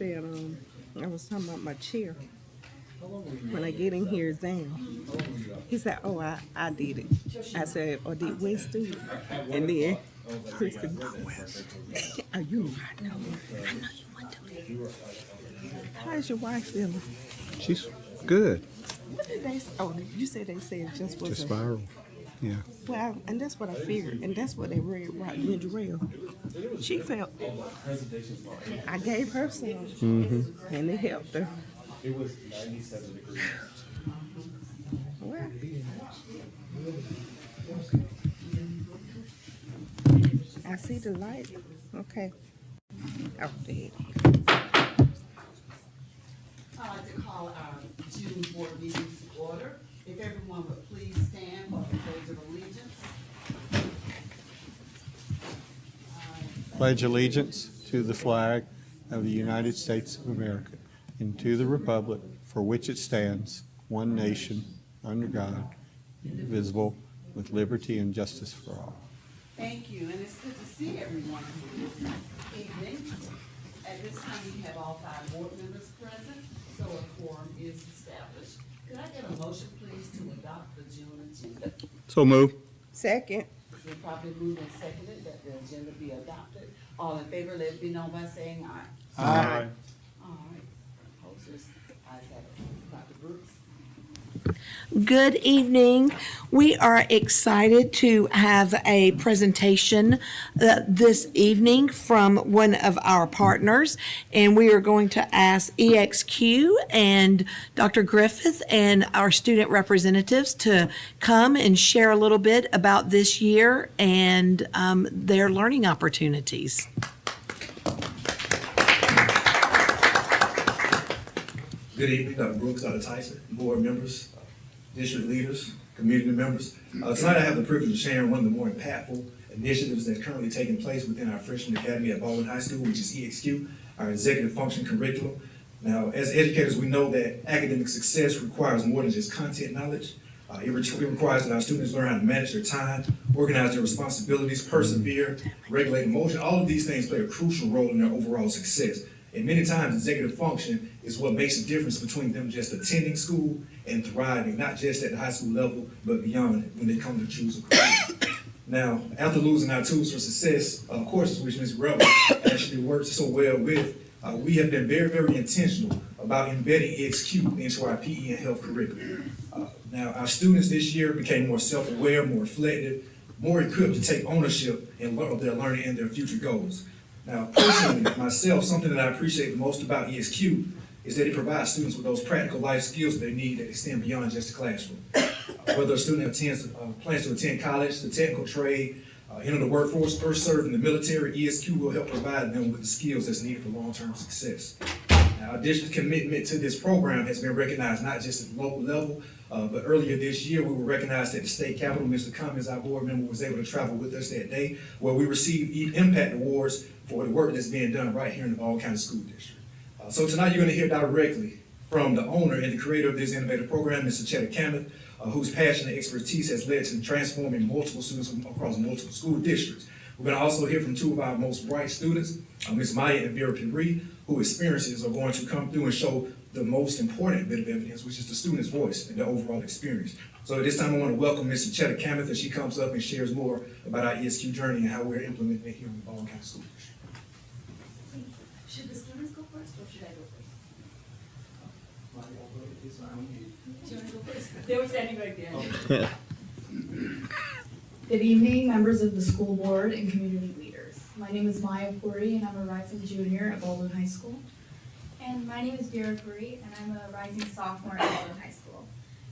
said, I was talking about my chair. When I get in here, Zam, he said, "Oh, I did it." I said, "Oh, did Wes do it?" And then Chris said, "No, Wes." Oh, you know I know. I know you want to do that. How's your wife feeling? She's good. What did they? Oh, you said they said it just was Just a. viral. Yeah. Well, and that's what I figured, and that's what they read right in Jarrell. She felt. I gave her some, and it helped her. It was 97 degrees. Well, I see the light. Okay. Oh, there. I'd like to call our June board meetings to order. If everyone would please stand for the pledge of allegiance. Pledge allegiance to the flag of the United States of America and to the republic for which it stands, one nation, under God, indivisible, with liberty and justice for all. Thank you, and it's good to see everyone this evening. At this time, we have all 5 board members present, so a quorum is established. Could I get a motion, please, to adopt the June agenda? So move. Second. It's been properly moved and seconded that the agenda be adopted. All in favor, let it be known by saying aye. Aye. All right, opposers, ayes have it. Dr. Brooks? Good evening. We are excited to have a presentation this evening from one of our partners, and we are going to ask EXQ and Dr. Griffith and our student representatives to come and share a little bit about this year and their learning opportunities. Good evening, Dr. Brooks, Dr. Tyson, board members, district leaders, community members. Tonight I have the privilege of sharing one of the more impactful initiatives that's currently taking place within our freshman academy at Baldwin High School, which is EXQ, our executive function curriculum. Now, as educators, we know that academic success requires more than just content knowledge. It requires that our students learn how to manage their time, organize their responsibilities, persevere, regulate emotion. All of these things play a crucial role in their overall success. And many times, executive function is what makes the difference between them just attending school and thriving, not just at the high school level, but beyond when they come to choose a career. Now, after losing our tools for success courses, which Ms. Rebel actually works so well with, we have been very, very intentional about embedding EXQ into our PE and health curriculum. Now, our students this year became more self-aware, more reflective, more equipped to take ownership of their learning and their future goals. Now, personally, myself, something that I appreciate the most about EXQ is that it provides students with those practical life skills that they need that extend beyond just the classroom. Whether a student plans to attend college, the technical trade, enter the workforce, or serve in the military, EXQ will help provide them with the skills that's needed for long-term success. Now, our district's commitment to this program has been recognized not just at the local level, but earlier this year, we were recognized at the state capitol. Mr. Cummings, our board member, was able to travel with us that day, where we received Impact Awards for the work that's being done right here in the Baldwin County School District. So tonight, you're going to hear directly from the owner and the creator of this innovative program, Mr. Cheddar Kammeth, whose passion and expertise has led to transforming multiple students across multiple school districts. We're going to also hear from 2 of our most bright students, Ms. Maya and Vera Piri, whose experiences are going to come through and show the most important bit of evidence, which is the student's voice and the overall experience. So at this time, I want to welcome Mr. Cheddar Kammeth as she comes up and shares more about our ESQ journey and how we're implementing it here in the Baldwin County School District. Should the students go first or should I go first? Do you want to go first? They were standing right there. Good evening, members of the school board and community leaders. My name is Maya Puri and I'm a rising junior at Baldwin High School. And my name is Vera Puri and I'm a rising sophomore at Baldwin High School.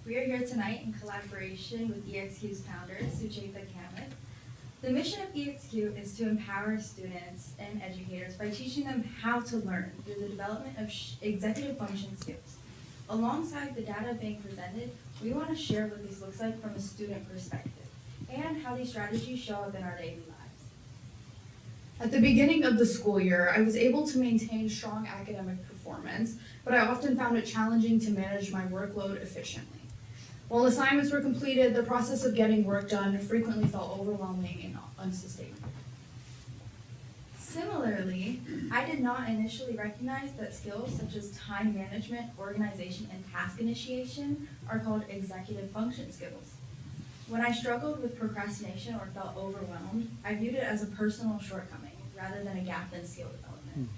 We are here tonight in collaboration with EXQ's founder, Sucheta Kammeth. The mission of EXQ is to empower students and educators by teaching them how to learn through the development of executive function skills. Alongside the data being presented, we want to share what this looks like from a student perspective and how these strategies show up in our daily lives. At the beginning of the school year, I was able to maintain strong academic performance, but I often found it challenging to manage my workload efficiently. While assignments were completed, the process of getting work done frequently felt overwhelming and unsustainable. Similarly, I did not initially recognize that skills such as time management, organization, and task initiation are called executive function skills. When I struggled with procrastination or felt overwhelmed, I viewed it as a personal shortcoming rather than a gap in skill development.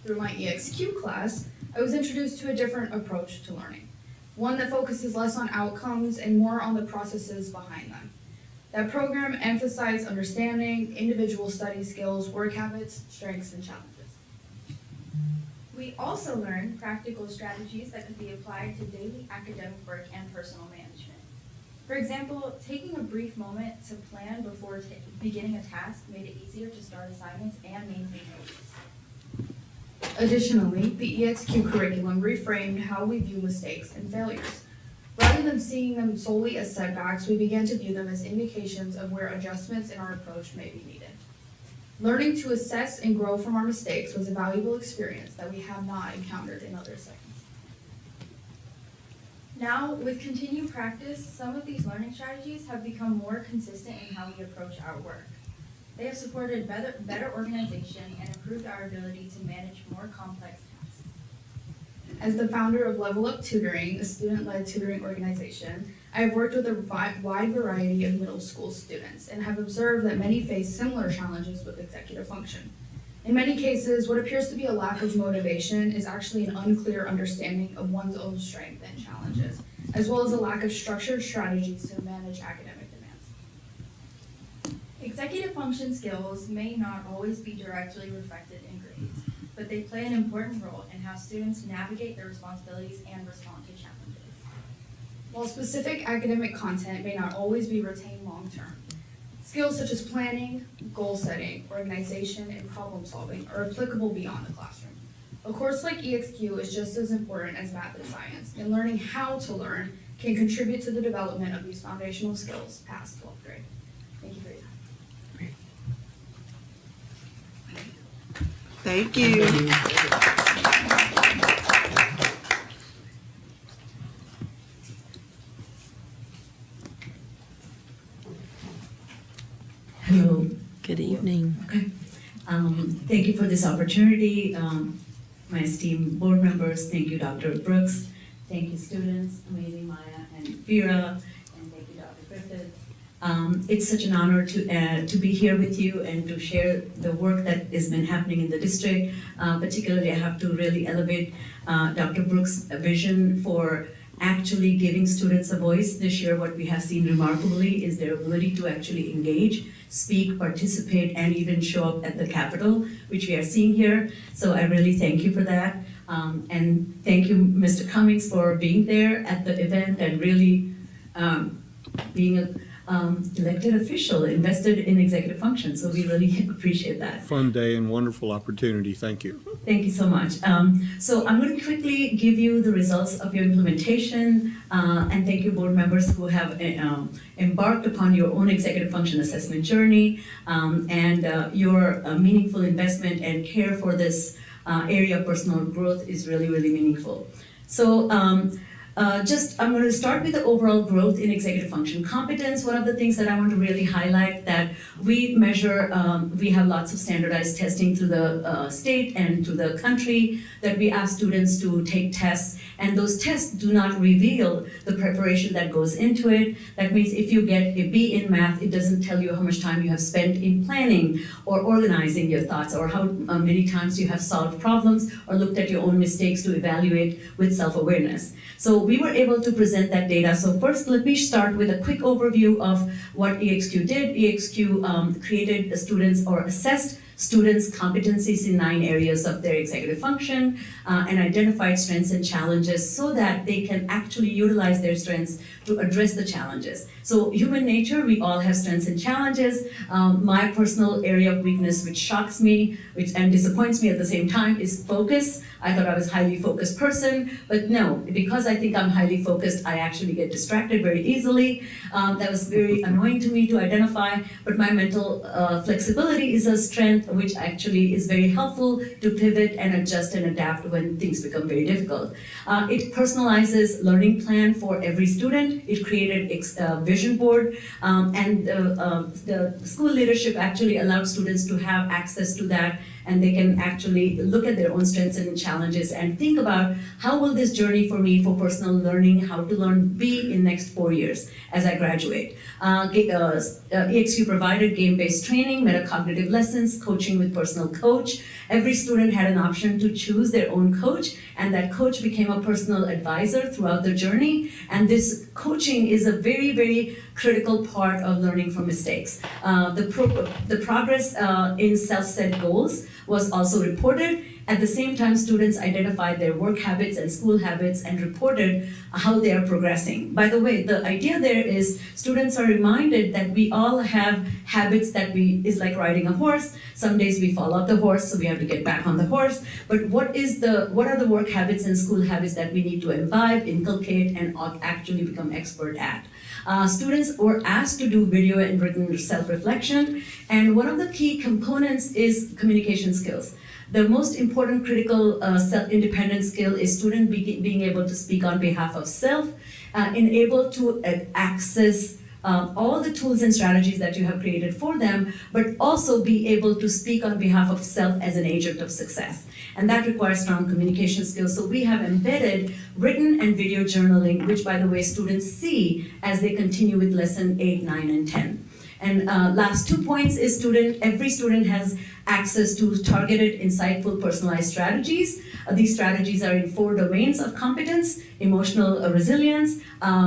Through my EXQ class, I was introduced to a different approach to learning, one that focuses less on outcomes and more on the processes behind them. That program emphasized understanding, individual study skills, work habits, strengths, and challenges. We also learned practical strategies that could be applied to daily academic work and personal management. For example, taking a brief moment to plan before beginning a task made it easier to start assignments and maintain focus. Additionally, the EXQ curriculum reframed how we view mistakes and failures. Rather than seeing them solely as setbacks, we began to view them as indications of where adjustments in our approach may be needed. Learning to assess and grow from our mistakes was a valuable experience that we have not encountered in other settings. Now, with continued practice, some of these learning strategies have become more consistent in how we approach our work. They have supported better organization and improved our ability to manage more complex tasks. As the founder of Level Up Tutoring, a student-led tutoring organization, I have worked with a wide variety of middle school students and have observed that many face similar challenges with executive function. In many cases, what appears to be a lack of motivation is actually an unclear understanding of one's own strengths and challenges, as well as a lack of structured strategies to manage academic demands. Executive function skills may not always be directly reflected in grades, but they play an important role in how students navigate their responsibilities and respond to challenges. While specific academic content may not always be retained long-term, skills such as planning, goal setting, organization, and problem solving are applicable beyond the classroom. A course like EXQ is just as important as math and science, and learning how to learn can contribute to the development of these foundational skills past 12th grade. Thank you for your time. Thank you. Hello. Good evening. Okay. Thank you for this opportunity. My esteemed board members, thank you, Dr. Brooks. Thank you, students, amazing Maya and Vera, and thank you, Dr. Griffith. It's such an honor to be here with you and to share the work that has been happening in the district. Particularly, I have to really elevate Dr. Brooks' vision for actually giving students a voice. This year, what we have seen remarkably is their ability to actually engage, speak, participate, and even show up at the Capitol, which we are seeing here. So I really thank you for that. And thank you, Mr. Cummings, for being there at the event and really being an elected official, invested in executive function. So we really appreciate that. Fun day and wonderful opportunity. Thank you. Thank you so much. So I'm going to quickly give you the results of your implementation, and thank you, board members who have embarked upon your own executive function assessment journey, and your meaningful investment and care for this area of personal growth is really, really meaningful. So I'm going to start with the overall growth in executive function competence. One of the things that I want to really highlight that we measure, we have lots of standardized testing through the state and to the country that we ask students to take tests, and those tests do not reveal the preparation that goes into it. That means if you get a B in math, it doesn't tell you how much time you have spent in planning or organizing your thoughts, or how many times you have solved problems or looked at your own mistakes to evaluate with self-awareness. So we were able to present that data. So first, let me start with a quick overview of what EXQ did. EXQ created students or assessed students' competencies in 9 areas of their executive function and identified strengths and challenges so that they can actually utilize their strengths to address the challenges. So human nature, we all have strengths and challenges. My personal area of weakness, which shocks me, and disappoints me at the same time, is focus. I thought I was a highly focused person, but no, because I think I'm highly focused, I actually get distracted very easily. That was very annoying to me to identify, but my mental flexibility is a strength, which actually is very helpful to pivot and adjust and adapt when things become very difficult. It personalizes learning plan for every student. It created a vision board, and the school leadership actually allowed students to have access to that, and they can actually look at their own strengths and challenges and think about how will this journey for me for personal learning, how to learn be in next 4 years as I graduate. EXQ provided game-based training, metacognitive lessons, coaching with personal coach. Every student had an option to choose their own coach, and that coach became a personal advisor throughout the journey. And this coaching is a very, very critical part of learning from mistakes. The progress in self-set goals was also reported. At the same time, students identified their work habits and school habits and reported how they are progressing. By the way, the idea there is students are reminded that we all have habits that is like riding a horse. Some days we fall off the horse, so we have to get back on the horse. But what are the work habits and school habits that we need to imbibe, inculcate, and actually become expert at? Students were asked to do video and written self-reflection, and one of the key components is communication skills. The most important critical self-independent skill is student being able to speak on behalf of self, and able to access all the tools and strategies that you have created for them, but also be able to speak on behalf of self as an agent of success. And that requires strong communication skills. So we have embedded written and video journaling, which, by the way, students see as they continue with lesson 8, 9, and 10. And last 2 points is every student has access to targeted, insightful, personalized strategies. These strategies are in 4 domains of competence: emotional resilience,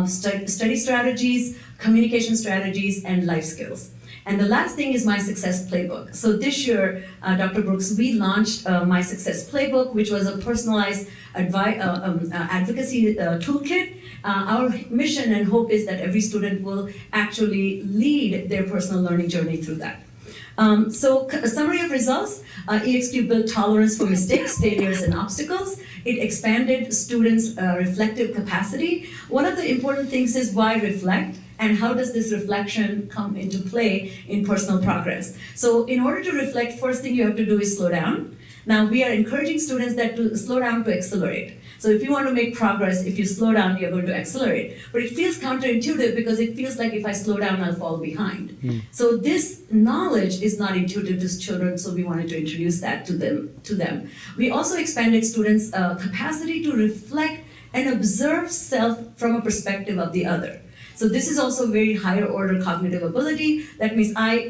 study strategies, communication strategies, and life skills. And the last thing is My Success Playbook. So this year, Dr. Brooks, we launched My Success Playbook, which was a personalized advocacy toolkit. Our mission and hope is that every student will actually lead their personal learning journey through that. So a summary of results, EXQ built tolerance for mistakes, failures, and obstacles. It expanded students' reflective capacity. One of the important things is why reflect, and how does this reflection come into play in personal progress? So in order to reflect, first thing you have to do is slow down. Now we are encouraging students to slow down to accelerate. So if you want to make progress, if you slow down, you're going to accelerate. But it feels counterintuitive because it feels like if I slow down, I'll fall behind. So this knowledge is not intuitive to children, so we wanted to introduce that to them. We also expanded students' capacity to reflect and observe self from a perspective of the other. So this is also very higher order cognitive ability. That means I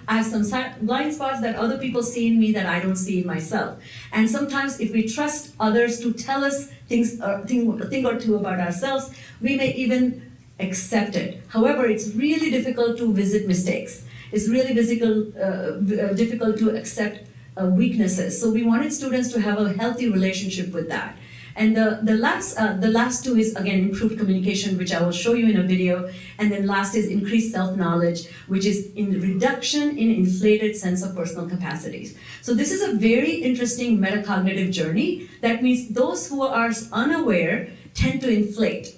have some blind spots that other people see in me that I don't see in myself. And sometimes if we trust others to tell us a thing or two about ourselves, we may even accept it. However, it's really difficult to visit mistakes. It's really difficult to accept weaknesses. So we wanted students to have a healthy relationship with that. And the last 2 is, again, improved communication, which I will show you in a video. And then last is increased self-knowledge, which is in reduction in inflated sense of personal capacities. So this is a very interesting metacognitive journey. That means those who are unaware tend to inflate.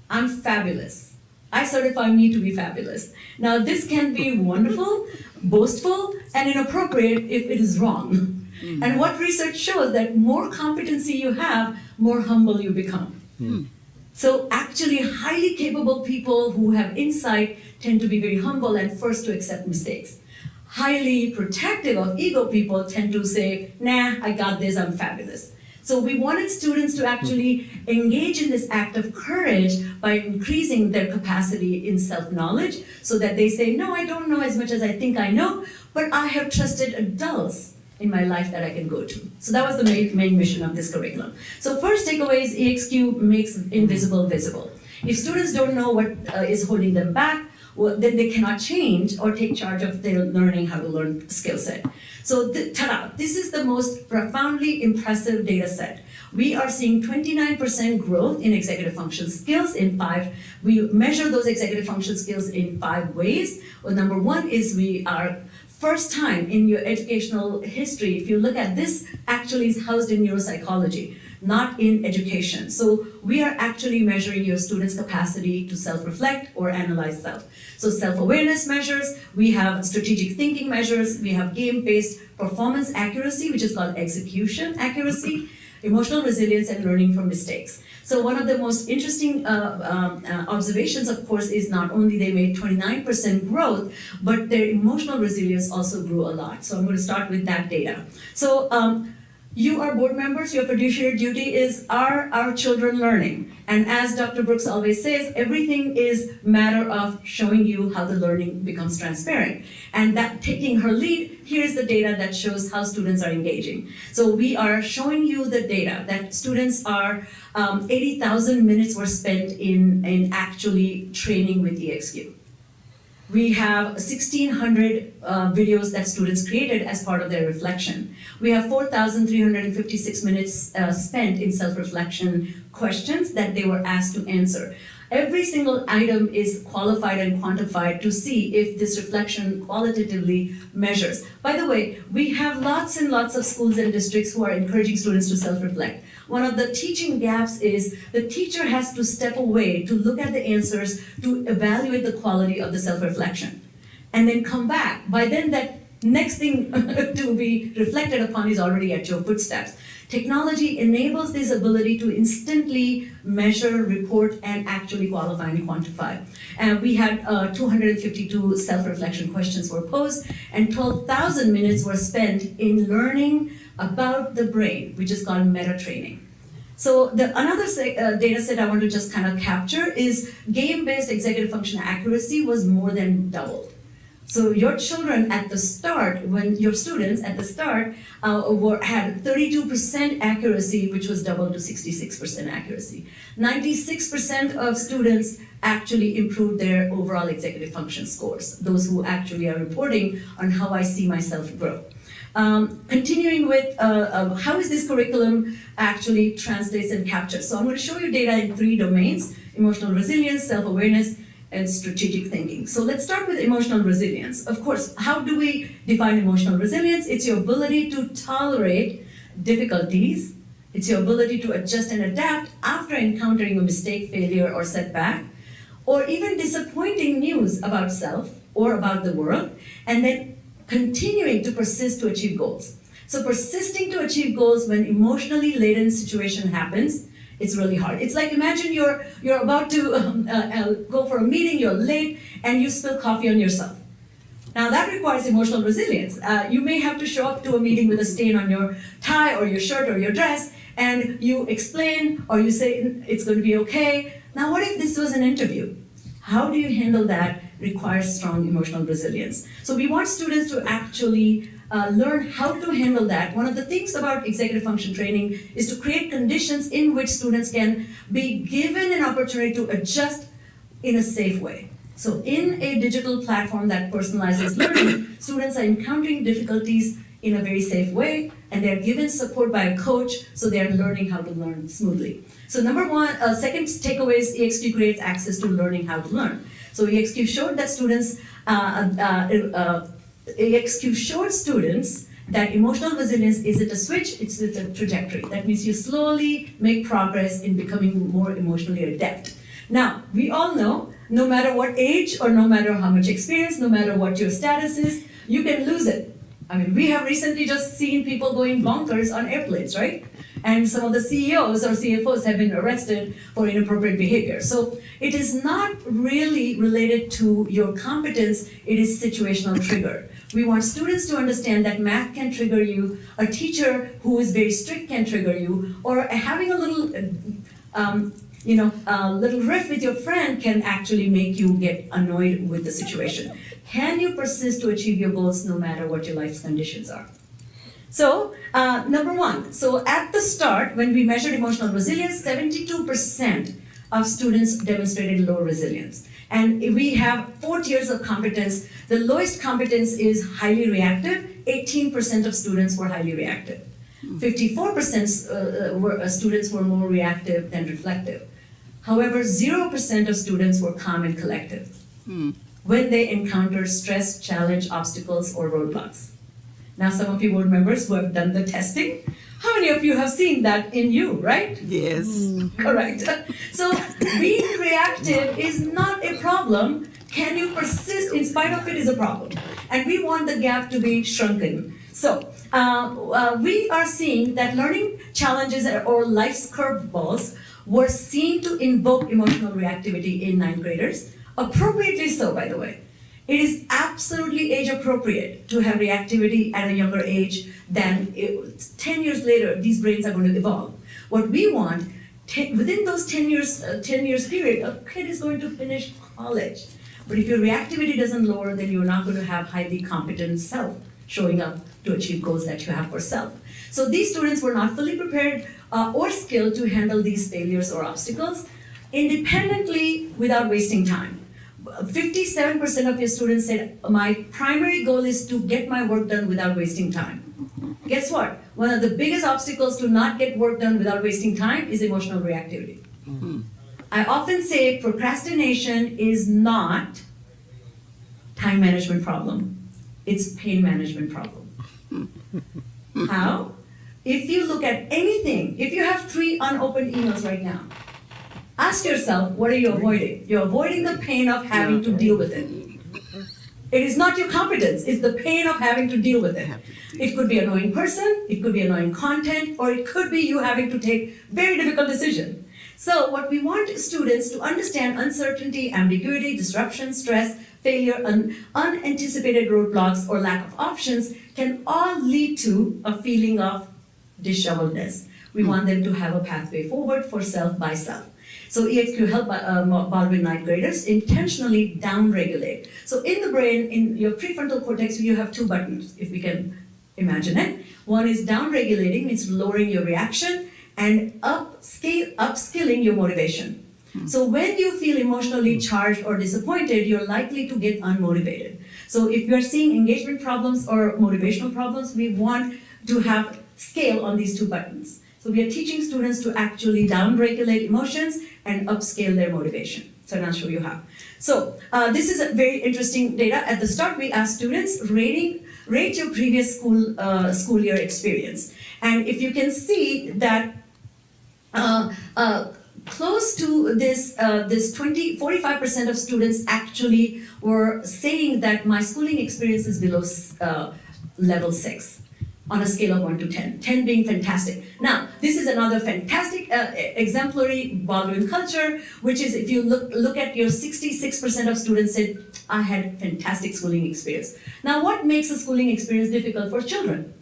I'm fabulous. I certify me to be fabulous. Now this can be wonderful, boastful, and inappropriate if it is wrong. And what research shows that more competency you have, more humble you become. So actually highly capable people who have insight tend to be very humble and first to accept mistakes. Highly protective of ego people tend to say, nah, I got this, I'm fabulous. So we wanted students to actually engage in this act of courage by increasing their capacity in self-knowledge so that they say, no, I don't know as much as I think I know, but I have trusted adults in my life that I can go to. So that was the main mission of this curriculum. So first takeaway is EXQ makes invisible visible. If students don't know what is holding them back, well, then they cannot change or take charge of their learning how to learn skill set. So ta-da, this is the most profoundly impressive data set. We are seeing 29% growth in executive function skills in 5. We measure those executive function skills in 5 ways. Well, number 1 is we are first time in your educational history, if you look at this, actually is housed in neuropsychology, not in education. So we are actually measuring your students' capacity to self-reflect or analyze self. So self-awareness measures, we have strategic thinking measures, we have game-based performance accuracy, which is called execution accuracy, emotional resilience, and learning from mistakes. So one of the most interesting observations, of course, is not only they made 29% growth, but their emotional resilience also grew a lot. So I'm going to start with that data. So you are board members, your fiduciary duty is, are our children learning? And as Dr. Brooks always says, everything is matter of showing you how the learning becomes transparent. And that taking her lead, here's the data that shows how students are engaging. So we are showing you the data that students are, 80,000 minutes were spent in actually training with EXQ. We have 1,600 videos that students created as part of their reflection. We have 4,356 minutes spent in self-reflection questions that they were asked to answer. Every single item is qualified and quantified to see if this reflection qualitatively measures. By the way, we have lots and lots of schools and districts who are encouraging students to self-reflect. One of the teaching gaps is the teacher has to step away to look at the answers to evaluate the quality of the self-reflection and then come back. By then that next thing to be reflected upon is already at your footsteps. Technology enables this ability to instantly measure, report, and actually qualify and quantify. And we had 252 self-reflection questions were posed, and 12,000 minutes were spent in learning about the brain, which is called meta-training. So another data set I want to just kind of capture is game-based executive function accuracy was more than doubled. So your children at the start, when your students at the start had 32% accuracy, which was doubled to 66% accuracy. 96% of students actually improved their overall executive function scores, those who actually are reporting on how I see myself grow. Continuing with how is this curriculum actually translates and captures. So I'm going to show you data in 3 domains: emotional resilience, self-awareness, and strategic thinking. So let's start with emotional resilience. Of course, how do we define emotional resilience? It's your ability to tolerate difficulties. It's your ability to adjust and adapt after encountering a mistake, failure, or setback, or even disappointing news about self or about the world, and then continuing to persist to achieve goals. So persisting to achieve goals when emotionally laden situation happens, it's really hard. It's like, imagine you're about to go for a meeting, you're late, and you spill coffee on yourself. Now that requires emotional resilience. You may have to show up to a meeting with a stain on your tie or your shirt or your dress, and you explain or you say it's going to be okay. Now what if this was an interview? How do you handle that? Requires strong emotional resilience. So we want students to actually learn how to handle that. One of the things about executive function training is to create conditions in which students can be given an opportunity to adjust in a safe way. So in a digital platform that personalizes learning, students are encountering difficulties in a very safe way, and they're given support by a coach, so they're learning how to learn smoothly. So number one, second takeaway is EXQ creates access to learning how to learn. So EXQ showed that EXQ showed students that emotional resilience isn't a switch, it's a trajectory. That means you slowly make progress in becoming more emotionally adept. Now, we all know, no matter what age or no matter how much experience, no matter what your status is, you can lose it. I mean, we have recently just seen people going bonkers on airplanes, right? And some of the CEOs or CFOs have been arrested for inappropriate behavior. So it is not really related to your competence, it is situational trigger. We want students to understand that math can trigger you, a teacher who is very strict can trigger you, or having a little, little riff with your friend can actually make you get annoyed with the situation. Can you persist to achieve your goals no matter what your life's conditions are? So, number one, so at the start, when we measured emotional resilience, 72% of students demonstrated low resilience. And we have 4 tiers of competence. The lowest competence is highly reactive. 18% of students were highly reactive. 54% students were more reactive than reflective. However, 0% of students were calm and collective when they encountered stress, challenge, obstacles, or roadblocks. Now, some of you board members who have done the testing, how many of you have seen that in you, right? Yes. Correct. So being reactive is not a problem. Can you persist in spite of it is a problem. And we want the gap to be shrunken. So, we are seeing that learning challenges or life's curveballs were seen to invoke emotional reactivity in ninth graders, appropriately so, by the way. It is absolutely age appropriate to have reactivity at a younger age than 10 years later, these brains are going to evolve. What we want, within those 10 years period, a kid is going to finish college. But if your reactivity doesn't lower, then you're not going to have highly competent self showing up to achieve goals that you have for self. So these students were not fully prepared or skilled to handle these failures or obstacles independently without wasting time. 57% of your students said, my primary goal is to get my work done without wasting time. Guess what? One of the biggest obstacles to not get work done without wasting time is emotional reactivity. I often say procrastination is not time management problem. It's pain management problem. How? If you look at anything, if you have 3 unopened emails right now, ask yourself, what are you avoiding? You're avoiding the pain of having to deal with it. It is not your competence, it's the pain of having to deal with it. It could be an annoying person, it could be annoying content, or it could be you having to take very difficult decision. So what we want students to understand uncertainty, ambiguity, disruption, stress, failure, unanticipated roadblocks, or lack of options can all lead to a feeling of disheveledness. We want them to have a pathway forward for self by self. So EXQ helped Baldwin ninth graders intentionally downregulate. So in the brain, in your prefrontal cortex, you have 2 buttons, if we can imagine it. One is downregulating, means lowering your reaction, and upskilling your motivation. So when you feel emotionally charged or disappointed, you're likely to get unmotivated. So if you're seeing engagement problems or motivational problems, we want to have scale on these 2 buttons. So we are teaching students to actually downregulate emotions and upscale their motivation. So I'll show you how. So this is a very interesting data. At the start, we asked students rate your previous school year experience. And if you can see that close to this 45% of students actually were saying that my schooling experience is below level 6. On a scale of 1 to 10, 10 being fantastic. Now, this is another fantastic exemplary Baldwin culture, which is if you look at your 66% of students said, I had fantastic schooling experience. Now, what makes a schooling experience difficult for children?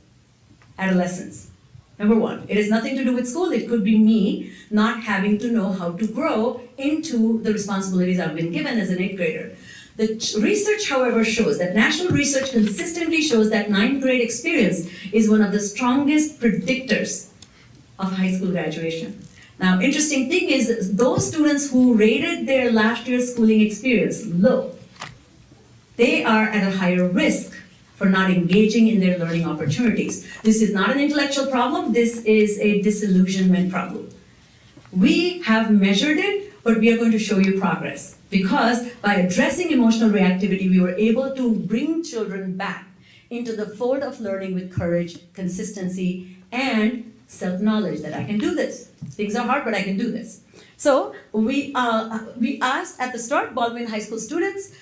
Adolescents. Number 1, it has nothing to do with school. It could be me not having to know how to grow into the responsibilities I've been given as an 8th grader. The research, however, shows that national research consistently shows that 9th grade experience is one of the strongest predictors of high school graduation. Now, interesting thing is those students who rated their last year's schooling experience low, they are at a higher risk for not engaging in their learning opportunities. This is not an intellectual problem, this is a disillusionment problem. We have measured it, but we are going to show you progress. Because by addressing emotional reactivity, we were able to bring children back into the fold of learning with courage, consistency, and self-knowledge that I can do this. Things are hard, but I can do this. So we asked at the start Baldwin High School students,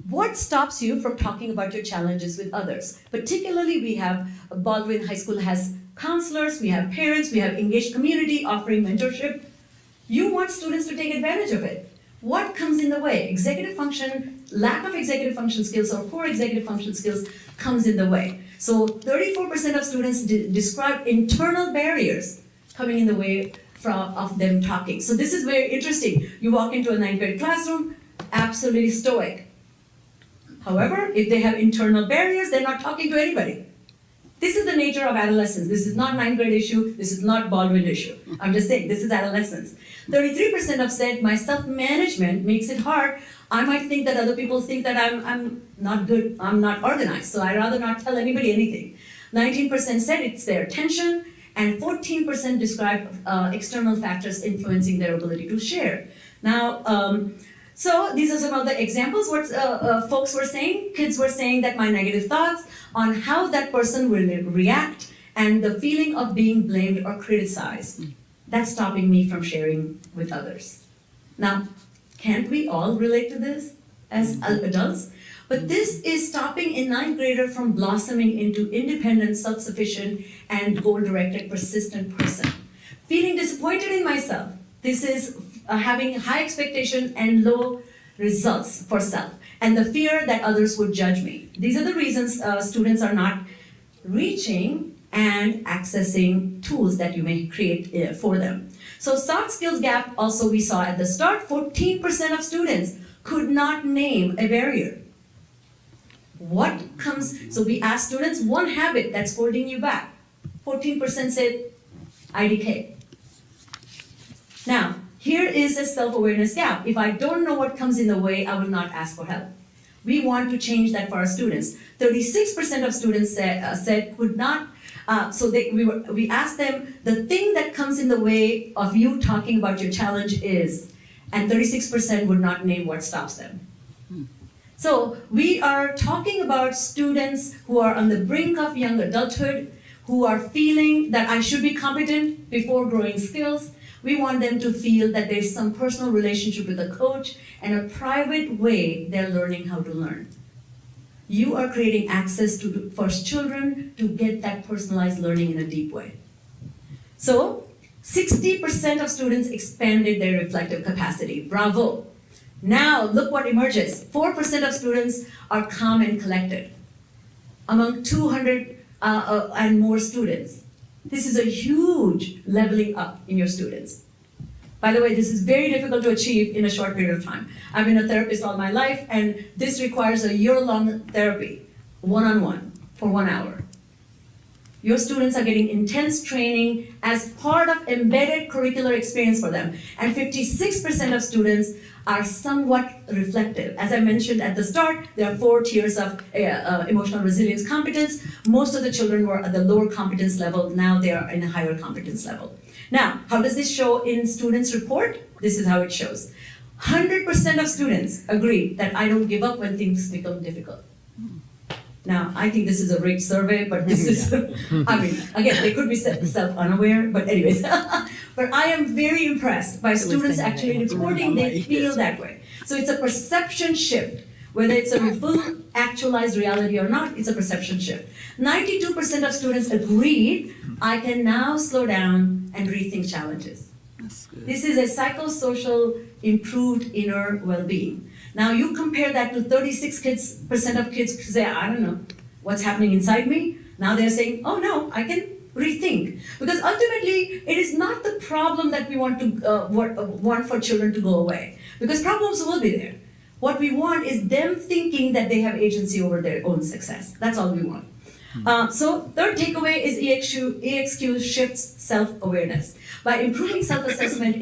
what stops you from talking about your challenges with others? Particularly, we have Baldwin High School has counselors, we have parents, we have engaged community offering mentorship. You want students to take advantage of it. What comes in the way? Executive function, lack of executive function skills or poor executive function skills comes in the way. So 34% of students describe internal barriers coming in the way of them talking. So this is very interesting. You walk into a 9th grade classroom, absolutely stoic. However, if they have internal barriers, they're not talking to anybody. This is the nature of adolescence. This is not 9th grade issue. This is not Baldwin issue. I'm just saying, this is adolescence. 33% have said my self-management makes it hard. I might think that other people think that I'm not good, I'm not organized, so I'd rather not tell anybody anything. 19% said it's their attention, and 14% described external factors influencing their ability to share. Now, so these are some of the examples what folks were saying. Kids were saying that my negative thoughts on how that person will react and the feeling of being blamed or criticized. That's stopping me from sharing with others. Now, can't we all relate to this? as adults. But this is stopping a ninth grader from blossoming into independent, self-sufficient, and goal-directed, persistent person. Feeling disappointed in myself. This is having high expectation and low results for self. And the fear that others would judge me. These are the reasons students are not reaching and accessing tools that you may create for them. So soft skills gap also we saw at the start, 14% of students could not name a barrier. What comes, so we asked students one habit that's holding you back. 14% said IDK. Now, here is a self-awareness gap. If I don't know what comes in the way, I will not ask for help. We want to change that for our students. 36% of students said could not, we asked them, the thing that comes in the way of you talking about your challenge is, and 36% would not name what stops them. So we are talking about students who are on the brink of young adulthood, who are feeling that I should be competent before growing skills. We want them to feel that there's some personal relationship with a coach and a private way they're learning how to learn. You are creating access for children to get that personalized learning in a deep way. So 60% of students expanded their reflective capacity. Bravo. Now look what emerges. 4% of students are calm and collected among 200 and more students. This is a huge leveling up in your students. By the way, this is very difficult to achieve in a short period of time. I've been a therapist all my life, and this requires a year-long therapy, one-on-one, for 1 hour. Your students are getting intense training as part of embedded curricular experience for them. And 56% of students are somewhat reflective. As I mentioned at the start, there are 4 tiers of emotional resilience competence. Most of the children were at the lower competence level. Now they are in a higher competence level. Now, how does this show in students' report? This is how it shows. 100% of students agree that I don't give up when things become difficult. Now, I think this is a rigged survey, but this is, I mean, again, they could be self-unaware, but anyways. But I am very impressed by students actually reporting they feel that way. So it's a perception shift. Whether it's a full actualized reality or not, it's a perception shift. 92% of students agreed, I can now slow down and rethink challenges. This is a psychosocial improved inner well-being. Now you compare that to 36% of kids who say, I don't know what's happening inside me. Now they're saying, oh no, I can rethink. Because ultimately, it is not the problem that we want to want for children to go away. Because problems will be there. What we want is them thinking that they have agency over their own success. That's all we want. So third takeaway is EXQ shifts self-awareness. By improving self-assessment,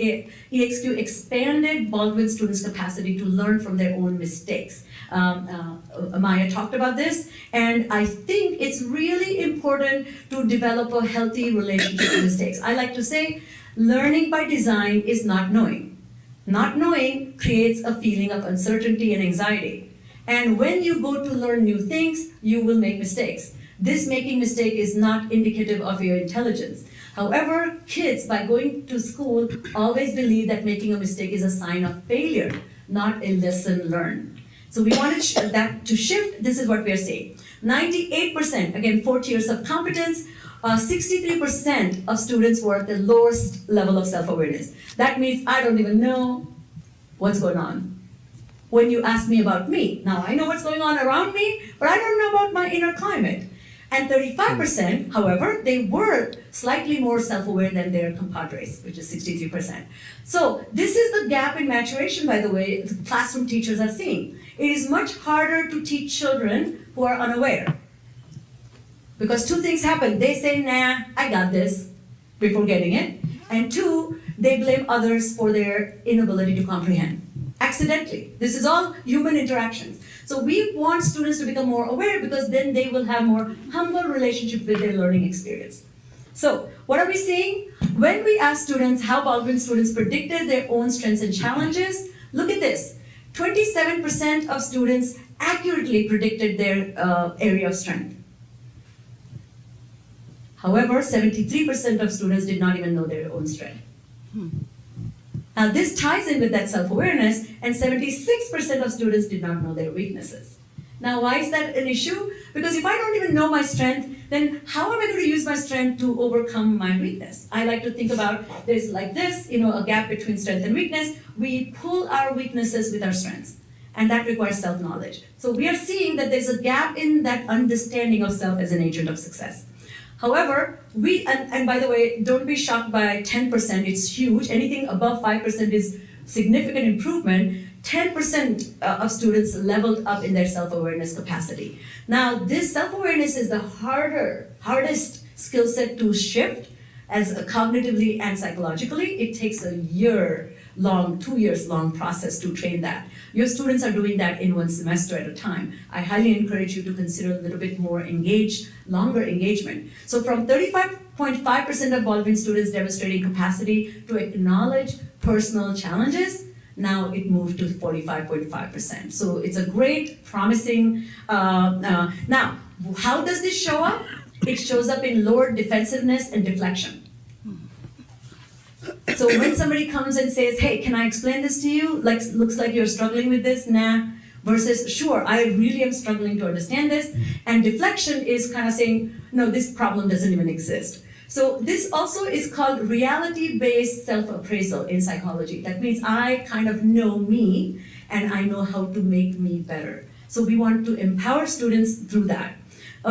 EXQ expanded Baldwin students' capacity to learn from their own mistakes. Maya talked about this, and I think it's really important to develop a healthy relationship with mistakes. I like to say, learning by design is not knowing. Not knowing creates a feeling of uncertainty and anxiety. And when you go to learn new things, you will make mistakes. This making mistake is not indicative of your intelligence. However, kids, by going to school, always believe that making a mistake is a sign of failure, not a lesson learned. So we wanted that to shift. This is what we are seeing. 98%, again, 4 tiers of competence, 63% of students were at the lowest level of self-awareness. That means I don't even know what's going on. When you ask me about me, now I know what's going on around me, but I don't know about my inner climate. And 35%, however, they were slightly more self-aware than their compadres, which is 63%. So this is the gap in maturation, by the way, the classroom teachers are seeing. It is much harder to teach children who are unaware. Because 2 things happen. They say, nah, I got this, before getting it. And 2, they blame others for their inability to comprehend. Accidentally. This is all human interactions. So we want students to become more aware because then they will have more humble relationship with their learning experience. So what are we seeing? When we ask students how Baldwin students predicted their own strengths and challenges, look at this. 27% of students accurately predicted their area of strength. However, 73% of students did not even know their own strength. Now, this ties in with that self-awareness, and 76% of students did not know their weaknesses. Now, why is that an issue? Because if I don't even know my strength, then how am I going to use my strength to overcome my weakness? I like to think about there's like this, a gap between strength and weakness. We pull our weaknesses with our strengths, and that requires self-knowledge. So we are seeing that there's a gap in that understanding of self as an agent of success. However, and by the way, don't be shocked by 10%, it's huge. Anything above 5% is significant improvement. 10% of students leveled up in their self-awareness capacity. Now, this self-awareness is the hardest skill set to shift as cognitively and psychologically. It takes a 2 years long process to train that. Your students are doing that in 1 semester at a time. I highly encourage you to consider a little bit more longer engagement. So from 35.5% of Baldwin students demonstrating capacity to acknowledge personal challenges, now it moved to 45.5%. So it's a great, promising, now, how does this show up? It shows up in lower defensiveness and deflection. So when somebody comes and says, hey, can I explain this to you? Looks like you're struggling with this, nah. Versus, sure, I really am struggling to understand this. And deflection is kind of saying, no, this problem doesn't even exist. So this also is called reality-based self-appraisal in psychology. That means I kind of know me and I know how to make me better. So we want to empower students through that.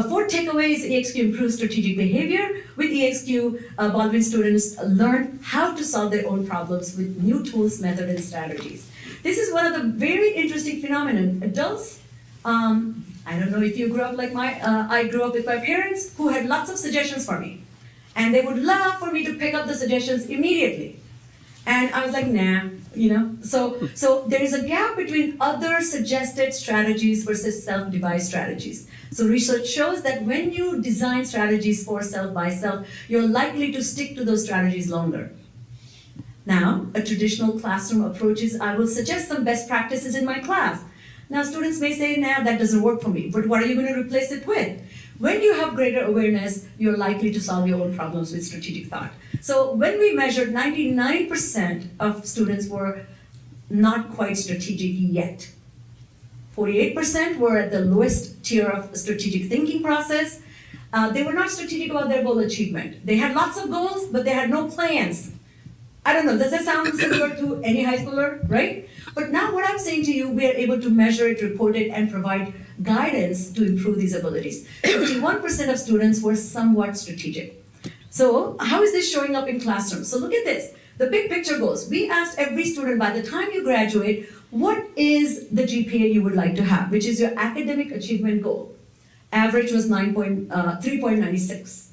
Fourth takeaway is EXQ improves strategic behavior. With EXQ, Baldwin students learn how to solve their own problems with new tools, methods, and strategies. This is one of the very interesting phenomenon. Adults, I don't know if you grew up like I grew up with my parents who had lots of suggestions for me. And they would love for me to pick up the suggestions immediately. And I was like, nah, So there is a gap between other suggested strategies versus self-devised strategies. So research shows that when you design strategies for self by self, you're likely to stick to those strategies longer. Now, a traditional classroom approach is I will suggest some best practices in my class. Now, students may say, nah, that doesn't work for me, but what are you going to replace it with? When you have greater awareness, you're likely to solve your own problems with strategic thought. So when we measured, 99% of students were not quite strategic yet. 48% were at the lowest tier of strategic thinking process. They were not strategic about their goal achievement. They had lots of goals, but they had no plans. I don't know, does that sound similar to any high schooler, right? But now what I'm saying to you, we are able to measure it, report it, and provide guidance to improve these abilities. 51% of students were somewhat strategic. So how is this showing up in classrooms? So look at this. The big picture goes, we asked every student by the time you graduate, what is the GPA you would like to have, which is your academic achievement goal? Average was 3.96.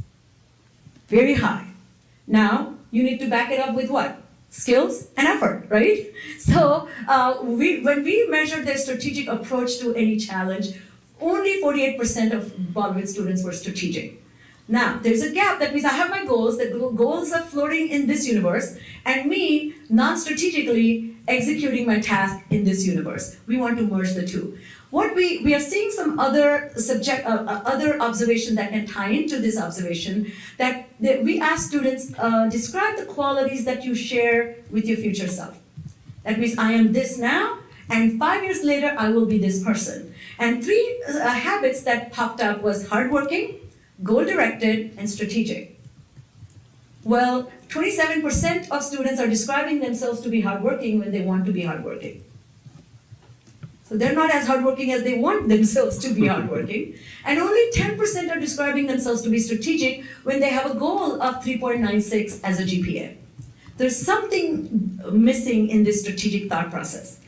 Very high. Now, you need to back it up with what? Skills and effort, right? So when we measured their strategic approach to any challenge, only 48% of Baldwin students were strategic. Now, there's a gap. That means I have my goals, the goals are floating in this universe, and me, non-strategically, executing my task in this universe. We want to merge the two. What we are seeing some other other observation that can tie into this observation, that we ask students, describe the qualities that you share with your future self. That means I am this now, and 5 years later, I will be this person. And three habits that popped up was hardworking, goal-directed, and strategic. Well, 27% of students are describing themselves to be hardworking when they want to be hardworking. So they're not as hardworking as they want themselves to be hardworking. And only 10% are describing themselves to be strategic when they have a goal of 3.96 as a GPA. There's something missing in this strategic thought process.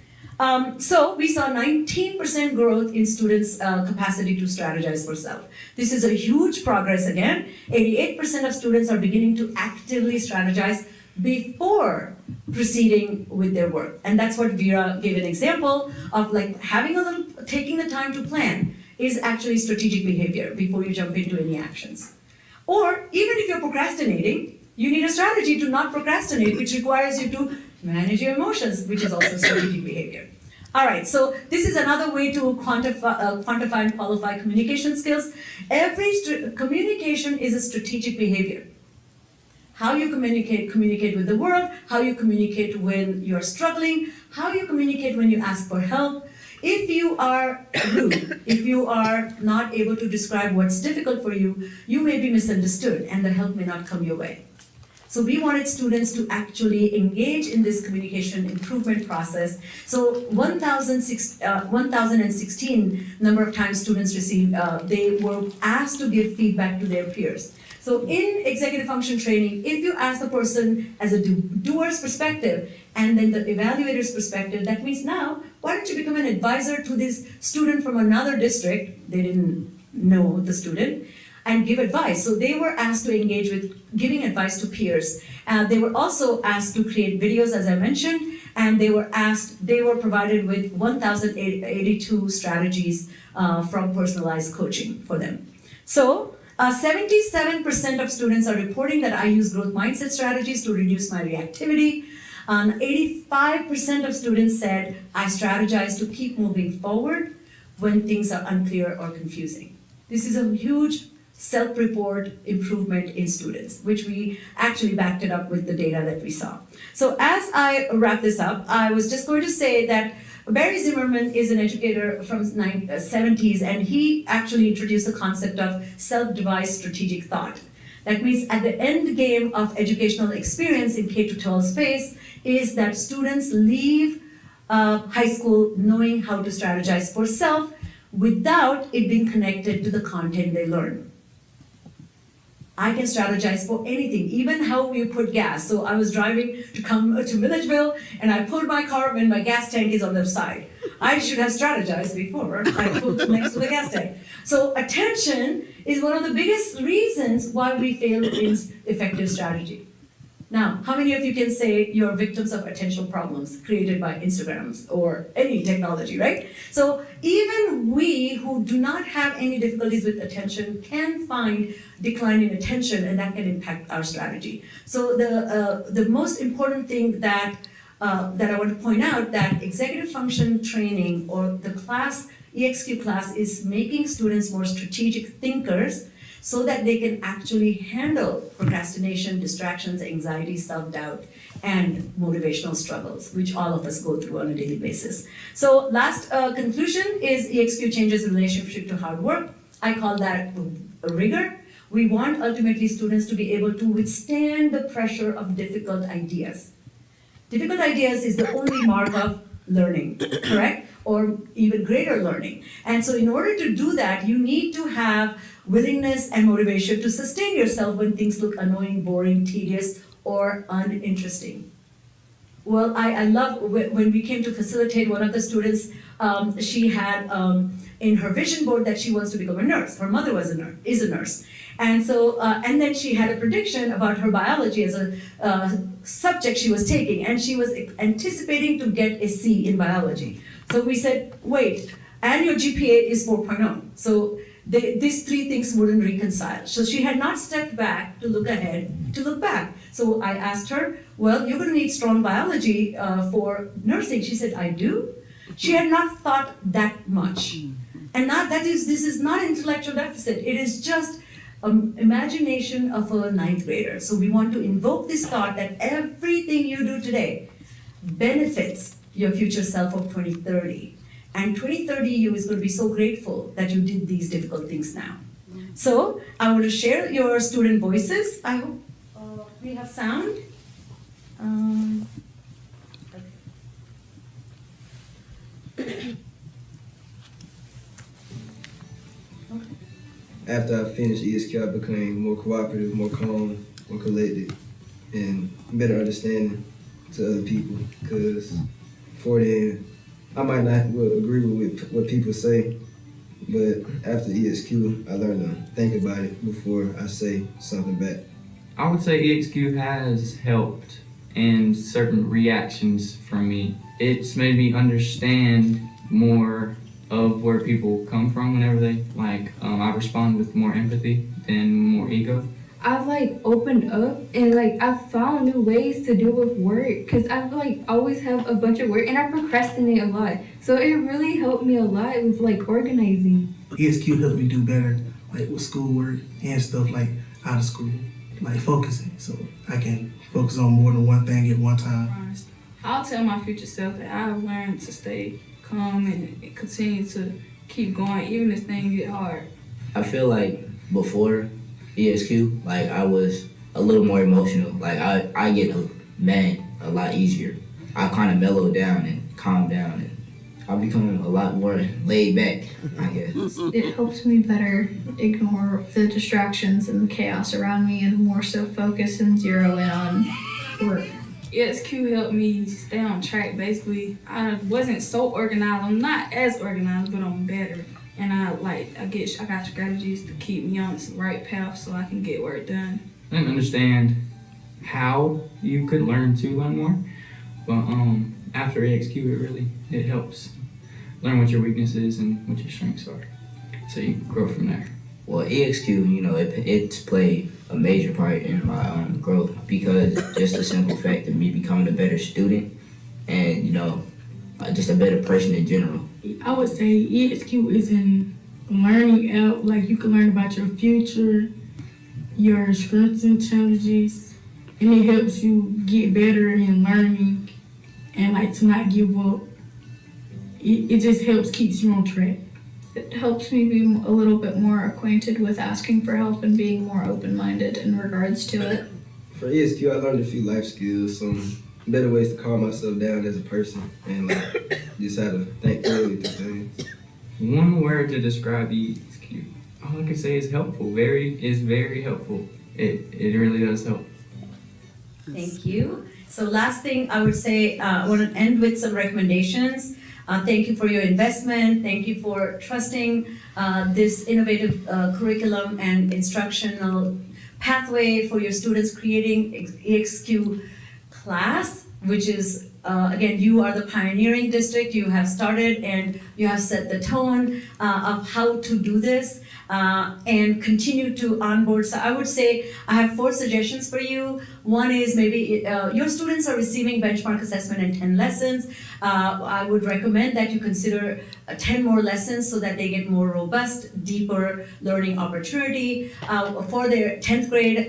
So we saw 19% growth in students' capacity to strategize for self. This is a huge progress again. 88% of students are beginning to actively strategize before proceeding with their work. And that's what Vera gave an example of, like taking the time to plan is actually strategic behavior before you jump into any actions. Or even if you're procrastinating, you need a strategy to not procrastinate, which requires you to manage your emotions, which is also strategic behavior. All right, so this is another way to quantify and qualify communication skills. Communication is a strategic behavior. how you communicate with the world, how you communicate when you're struggling, how you communicate when you ask for help. If you are rude, if you are not able to describe what's difficult for you, you may be misunderstood and the help may not come your way. So we wanted students to actually engage in this communication improvement process. So 1,016 number of times students received, they were asked to give feedback to their peers. So in executive function training, if you ask the person as a doer's perspective and then the evaluator's perspective, that means now, why don't you become an advisor to this student from another district, they didn't know the student, and give advice. So they were asked to engage with giving advice to peers. They were also asked to create videos, as I mentioned, and they were provided with 1,082 strategies from personalized coaching for them. So 77% of students are reporting that I use growth mindset strategies to reduce my reactivity. 85% of students said I strategize to keep moving forward when things are unclear or confusing. This is a huge self-report improvement in students, which we actually backed it up with the data that we saw. So as I wrap this up, I was just going to say that Barry Zimmerman is an educator from the 70s, and he actually introduced the concept of self-devised strategic thought. That means at the end game of educational experience in K-12 space is that students leave high school knowing how to strategize for self without it being connected to the content they learn. I can strategize for anything, even how you put gas. So I was driving to come to Milledgeville, and I pulled my car when my gas tank is on the side. I should have strategized before I pulled next to the gas tank. So attention is one of the biggest reasons why we fail in effective strategy. Now, how many of you can say you're victims of attentional problems created by Instagrams or any technology, right? So even we who do not have any difficulties with attention can find decline in attention, and that can impact our strategy. So the most important thing that I want to point out, that executive function training or the class, EXQ class, is making students more strategic thinkers so that they can actually handle procrastination, distractions, anxiety, self-doubt, and motivational struggles, which all of us go through on a daily basis. So last conclusion is EXQ changes relationship to hard work. I call that rigor. We want ultimately students to be able to withstand the pressure of difficult ideas. Difficult ideas is the only mark of learning, correct? Or even greater learning. And so in order to do that, you need to have willingness and motivation to sustain yourself when things look annoying, boring, tedious, or uninteresting. Well, I love when we came to facilitate, one of the students, she had in her vision board that she wants to become a nurse. Her mother is a nurse. And so, and then she had a prediction about her biology as a subject she was taking, and she was anticipating to get a C in biology. So we said, wait, and your GPA is 4.0. So these three things wouldn't reconcile. So she had not stepped back to look ahead, to look back. So I asked her, well, you're going to need strong biology for nursing. She said, I do. She had not thought that much. And this is not intellectual deficit. It is just imagination of a ninth grader. So we want to invoke this thought that everything you do today benefits your future self of 2030. And 2030 you is going to be so grateful that you did these difficult things now. So I want to share your student voices. I hope we have sound. After I finished ESQ, I became more cooperative, more calm, more collected, and better understanding to other people. Because before then, I might not agree with what people say, but after ESQ, I learned to think about it before I say something back. I would say EXQ has helped in certain reactions from me. It's made me understand more of where people come from whenever they, I respond with more empathy than more ego. I've opened up and I've found new ways to deal with work, because I've always have a bunch of work and I procrastinate a lot. So it really helped me a lot with organizing. ESQ helped me do better with schoolwork and stuff out of school. like focusing, so I can focus on more than one thing at one time. Honest. I'll tell my future self that I've learned to stay calm and continue to keep going, even if things get hard. I feel like before EXQ, like I was a little more emotional. Like I get mad a lot easier. I kind of mellow down and calm down, and I've become a lot more laid back, I guess. It helps me better ignore the distractions and the chaos around me and more so focus and zero in on work. EXQ helped me stay on track. Basically, I wasn't so organized. I'm not as organized, but I'm better. And I got strategies to keep me on the right path so I can get work done. I didn't understand how you could learn to learn more, but after EXQ, it helps learn what your weaknesses and what your strengths are, so you grow from there. Well, EXQ, you know, it's played a major part in my growth, because just the simple fact of me becoming a better student and, you know, just a better person in general. I would say EXQ is in learning out, like you can learn about your future, your strengths and challenges, and it helps you get better in learning and like to not give up. It just helps keeps you on track. It helps me be a little bit more acquainted with asking for help and being more open-minded in regards to it. For ESQ, I learned a few life skills, some better ways to calm myself down as a person, and like just how to think clearly through things. One word to describe EXQ, all I can say is helpful. Very helpful. It really does help. Thank you. So last thing I would say, I want to end with some recommendations. Thank you for your investment. Thank you for trusting this innovative curriculum and instructional pathway for your students, creating EXQ class, which is, again, you are the pioneering district. You have started and you have set the tone of how to do this and continue to onboard. So I would say I have 4 suggestions for you. One is maybe your students are receiving benchmark assessment in 10 lessons. I would recommend that you consider 10 more lessons so that they get more robust, deeper learning opportunity for their 10th grade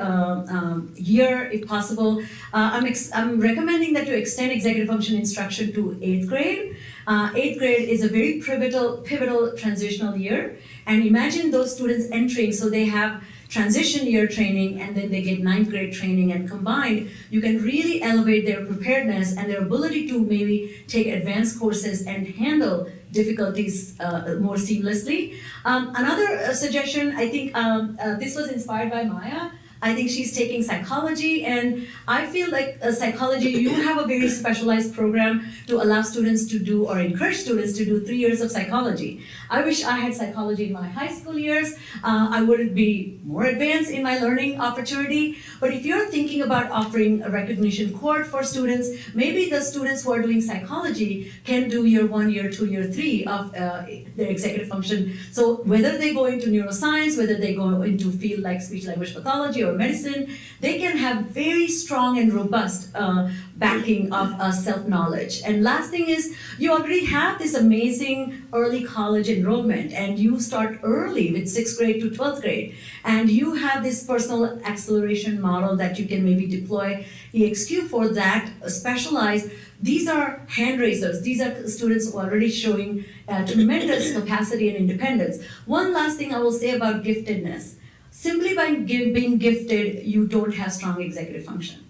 year, if possible. I'm recommending that you extend executive function instruction to 8th grade. 8th grade is a very pivotal transitional year. And imagine those students entering, so they have transition year training and then they get 9th grade training, and combined, you can really elevate their preparedness and their ability to maybe take advanced courses and handle difficulties more seamlessly. Another suggestion, I think this was inspired by Maya. I think she's taking psychology, and I feel like psychology, you have a very specialized program to allow students to do, or encourage students to do 3 years of psychology. I wish I had psychology in my high school years. I would be more advanced in my learning opportunity. But if you're thinking about offering a recognition court for students, maybe the students who are doing psychology can do year 1, year 2, year 3 of their executive function. So whether they go into neuroscience, whether they go into field like speech language pathology or medicine, they can have very strong and robust backing of self-knowledge. And last thing is, you already have this amazing early college enrollment, and you start early with 6th grade to 12th grade. And you have this personal acceleration model that you can maybe deploy EXQ for that specialized. These are hand raisers. These are students who are already showing tremendous capacity and independence. One last thing I will say about giftedness. Simply by being gifted, you don't have strong executive function.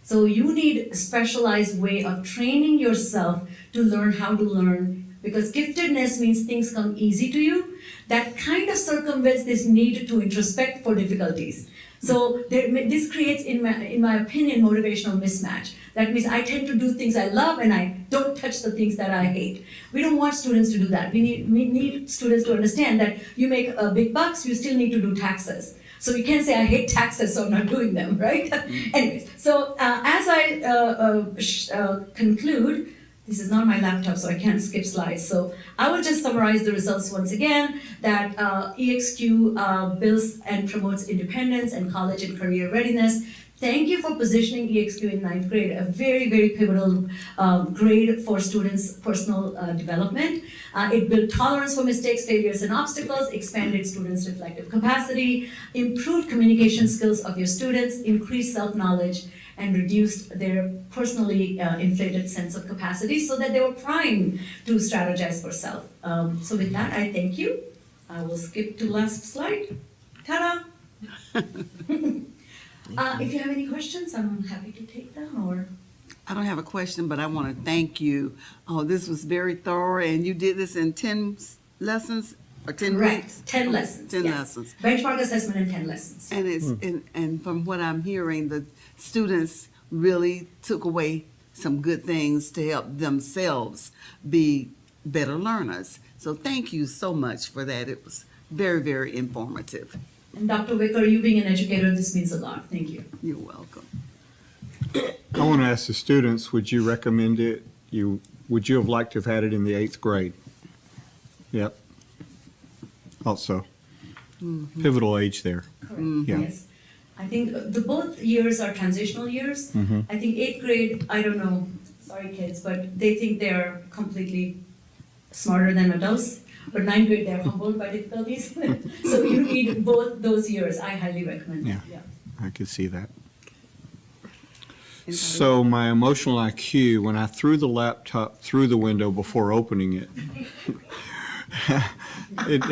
So you need a specialized way of training yourself to learn how to learn, because giftedness means things come easy to you. That kind of circumvents this need to introspect for difficulties. So this creates, in my opinion, motivational mismatch. That means I tend to do things I love and I don't touch the things that I hate. We don't want students to do that. We need students to understand that you make big bucks, you still need to do taxes. So you can't say, I hate taxes, so I'm not doing them, right? Anyways, so as I conclude, this is not my laptop, so I can't skip slides. So I will just summarize the results once again, that EXQ builds and promotes independence and college and career readiness, Thank you for positioning EXQ in ninth grade, a very, very pivotal grade for students' personal development. It built tolerance for mistakes, failures, and obstacles, expanded students' reflective capacity, improved communication skills of your students, increased self-knowledge, and reduced their personally inflated sense of capacity so that they were primed to strategize for self. So with that, I thank you. I will skip to last slide. Ta-da! If you have any questions, I'm happy to take them, or. I don't have a question, but I want to thank you. Oh, this was very thorough, and you did this in 10 lessons or 10 Correct. weeks? 10 lessons. 10 yes. lessons. Benchmark assessment in 10 lessons. And it's and from what I'm hearing, the students really took away some good things to help themselves be better learners. So thank you so much for that. It was very, very informative. And Dr. Wicker, you being an educator, this means a lot. Thank you. You're welcome. I want to ask the students, would you recommend it? Would you have liked to have had it in the 8th grade? Yep. Also, pivotal age there. Correct. Yeah. Yes. I think the both years are transitional years. I think 8th grade, I don't know, sorry kids, but they think they're completely smarter than adults. But 9th grade, they're humbled by difficulties. So you need both those years. I highly recommend it. Yeah. I could see that. So my emotional IQ, when I threw the laptop through the window before opening it, it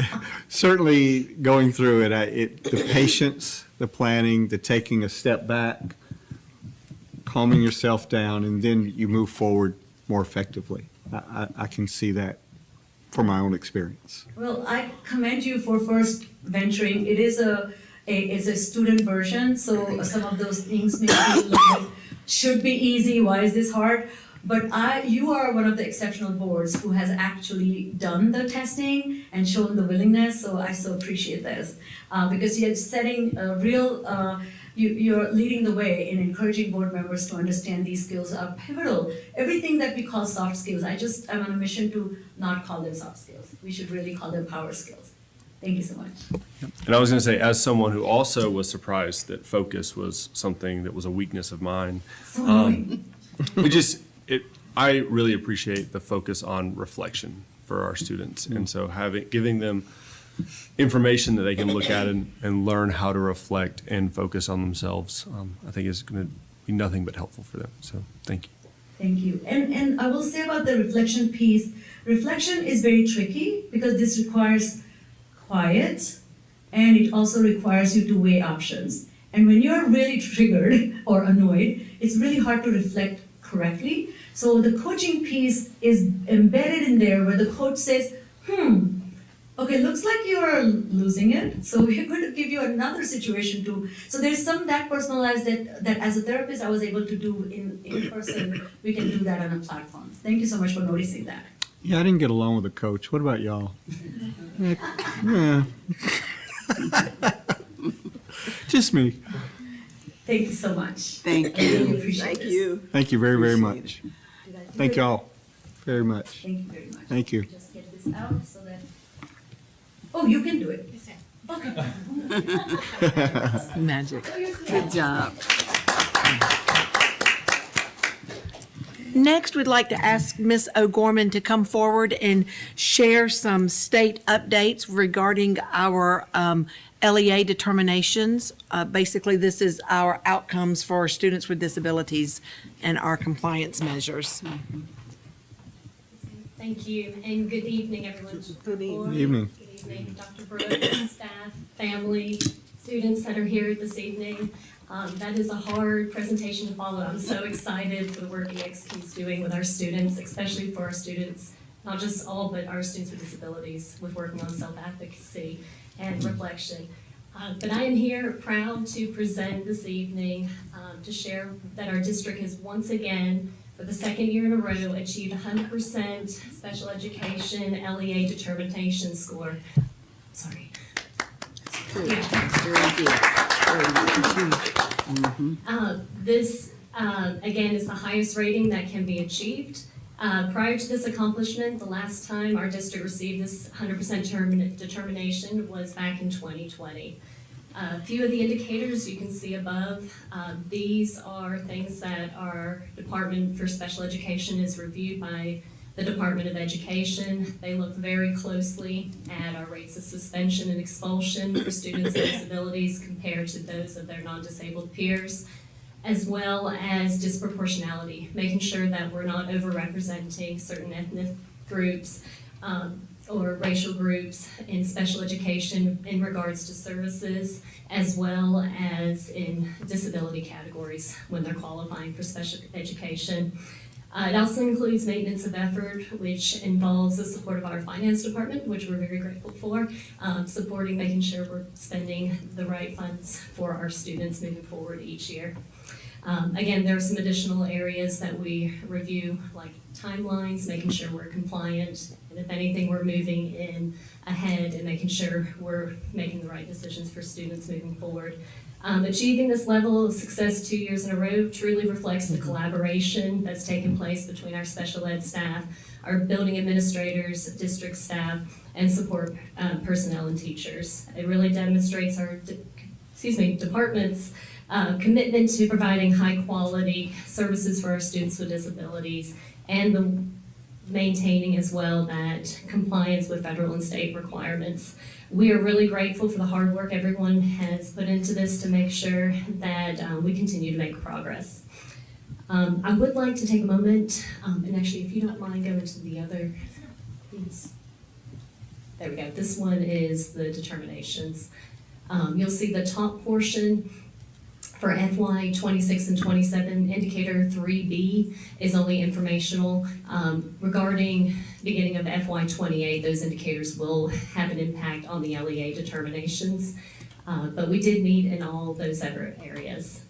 certainly going through it, the patience, the planning, the taking a step back, calming yourself down, and then you move forward more effectively. I can see that from my own experience. Well, I commend you for first venturing. It is it's a student version, so some of those things may feel like should be easy. Why is this hard? But you are one of the exceptional boards who has actually done the testing and shown the willingness. So I so appreciate this because you're setting a real. You're leading the way in encouraging board members to understand these skills are pivotal. Everything that we call soft skills, I'm on a mission to not call them soft skills. We should really call them power skills. Thank you so much. And I was going to say, as someone who also was surprised that focus was something that was a weakness of mine, I really appreciate the focus on reflection for our students. And so giving them information that they can look at and learn how to reflect and focus on themselves, I think is going to be nothing but helpful for them. So thank you. Thank you. And I will say about the reflection piece, reflection is very tricky because this requires quiet and it also requires you to weigh options. And when you're really triggered or annoyed, it's really hard to reflect correctly. So the coaching piece is embedded in there where the coach says, okay, looks like you're losing it. So we're going to give you another situation too. So there's some that personalized that as a therapist I was able to do in person. We can do that on a platform. Thank you so much for noticing that. Yeah, I didn't get along with the coach. What about y'all? Yeah. Just me. Thank you so much. Thank I really you. appreciate Thank this. you. Thank you very, very Appreciate much. Did I do Thank it? y'all very much. Thank you very much. Thank you. Just get this out so that. Oh, you can do it. Okay. Magic. Good job. Next, we'd like to ask Ms. O'Gorman to come forward and share some state updates regarding our LEA determinations. Basically, this is our outcomes for students with disabilities and our compliance measures. Thank you, and good evening, everyone. Good evening. Good evening. Good evening, Dr. Brooks, staff, family, students that are here this evening. That is a hard presentation to follow. I'm so excited for the work EXQ is doing with our students, especially for our students, not just all, but our students with disabilities, with working on self-advocacy and reflection. But I am here proud to present this evening to share that our district has once again, for the second year in a row, achieved 100% special education LEA determination score. Sorry. Good. Very good. Very good. This, again, is the highest rating that can be achieved. Prior to this accomplishment, the last time our district received this 100% determination was back in 2020. A few of the indicators you can see above. These are things that our Department for Special Education is reviewed by the Department of Education. They look very closely at our rates of suspension and expulsion for students with disabilities compared to those of their non-disabled peers, as well as disproportionality, making sure that we're not overrepresenting certain ethnic groups or racial groups in special education in regards to services, as well as in disability categories when they're qualifying for special education. It also includes maintenance of effort, which involves the support of our finance department, which we're very grateful for, supporting, making sure we're spending the right funds for our students moving forward each year. Again, there are some additional areas that we review, like timelines, making sure we're compliant, and if anything, we're moving in ahead and making sure we're making the right decisions for students moving forward. Achieving this level of success 2 years in a row truly reflects the collaboration that's taken place between our special ed staff, our building administrators, district staff, and support personnel and teachers. It really demonstrates our department's commitment to providing high quality services for our students with disabilities, and the maintaining as well that compliance with federal and state requirements. We are really grateful for the hard work everyone has put into this to make sure that we continue to make progress. I would like to take a moment, and actually, if you don't mind, go into the other piece. There we go. This one is the determinations. You'll see the top portion for FY 26 and 27, indicator 3B is only informational. Regarding beginning of FY 28, those indicators will have an impact on the LEA determinations, but we did meet in all those other areas.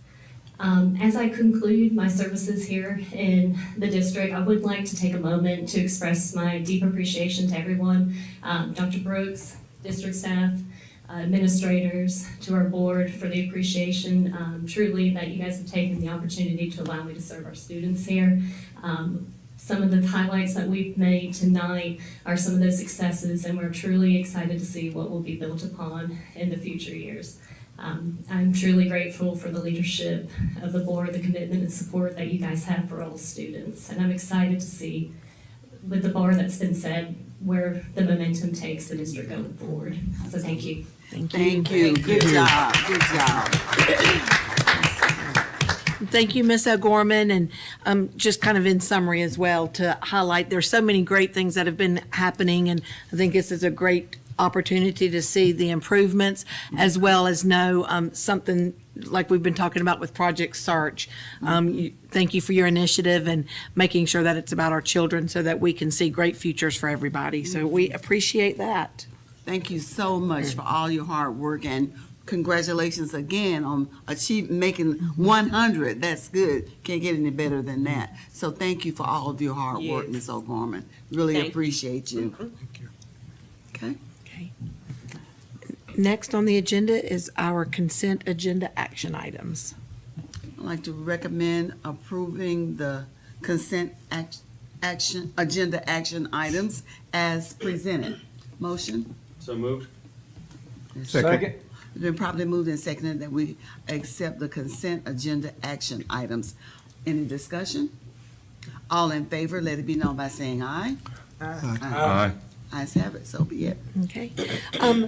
As I conclude my services here in the district, I would like to take a moment to express my deep appreciation to everyone, Dr. Brooks, district staff, administrators, to our board for the appreciation, truly, that you guys have taken the opportunity to allow me to serve our students here. Some of the highlights that we've made tonight are some of those successes, and we're truly excited to see what will be built upon in the future years. I'm truly grateful for the leadership of the board, the commitment and support that you guys have for all students, and I'm excited to see, with the bar that's been said, where the momentum takes the district going forward. So thank you. Thank you. Good job, good job. Thank you, Ms. O'Gorman, and just kind of in summary as well, to highlight, there's so many great things that have been happening, and I think this is a great opportunity to see the improvements, as well as know something like we've been talking about with Project Search. Thank you for your initiative and making sure that it's about our children so that we can see great futures for everybody. So we appreciate that. Thank you so much for all your hard work, and congratulations again on making 100. That's good. Can't get any better than that. So thank you for all of your hard work, Ms. O'Gorman. Really appreciate you. Thank you. Okay. Next on the agenda is our consent agenda action items. I'd like to recommend approving the consent agenda action items as presented. Motion? So moved. Second. It's been properly moved and seconded that we accept the consent agenda action items. Any discussion? All in favor, let it be known by saying aye. Aye. Ayes have it, so be it. Okay.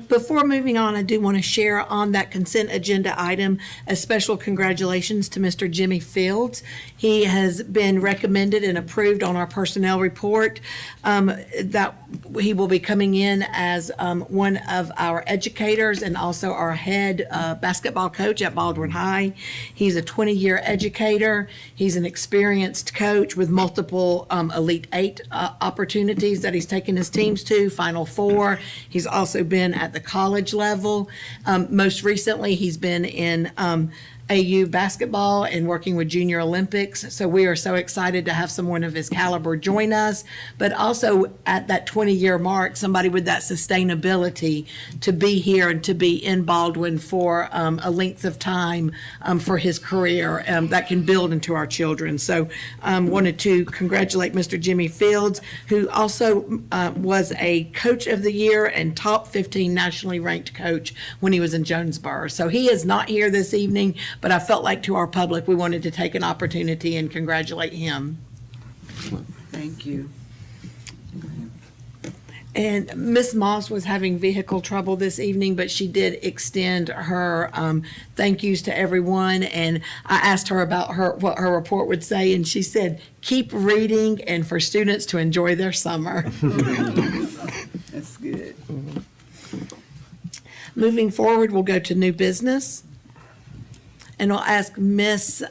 Before moving on, I do want to share on that consent agenda item, a special congratulations to Mr. Jimmy Fields. He has been recommended and approved on our personnel report that he will be coming in as one of our educators and also our head basketball coach at Baldwin High. He's a 20-year educator. He's an experienced coach with multiple Elite Eight opportunities that he's taken his teams to, Final Four. He's also been at the college level. Most recently, he's been in AU basketball and working with Junior Olympics. So we are so excited to have someone of his caliber join us, but also at that 20-year mark, somebody with that sustainability to be here and to be in Baldwin for a length of time for his career that can build into our children. So wanted to congratulate Mr. Jimmy Fields, who also was a Coach of the Year and top 15 nationally ranked coach when he was in Jonesboro. So he is not here this evening, but I felt like to our public, we wanted to take an opportunity and congratulate him. Thank you. And Miss Moss was having vehicle trouble this evening, but she did extend her thank yous to everyone. And I asked her about what her report would say, and she said, keep reading and for students to enjoy their summer. That's good. Moving forward, we'll go to new business. And I'll ask Miss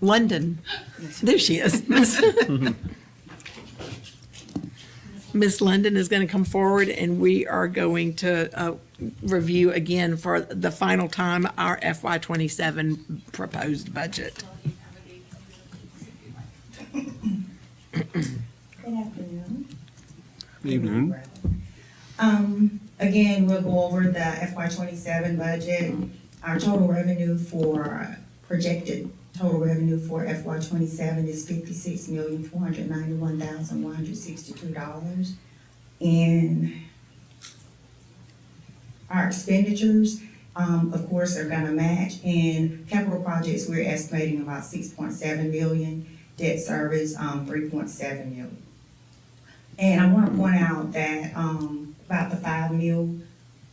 London. There she is. Miss London is going to come forward, and we are going to review again for the final time our FY27 proposed budget. Good afternoon. Evening. Again, we'll go over the FY27 budget. Our total revenue for, projected total revenue for FY27 is $56,491,162. And our expenditures, of course, are gonna match. And capital projects, we're estimating about 6.7 million, debt service, 3.7 million. And I wanna point out that, about the 5 mil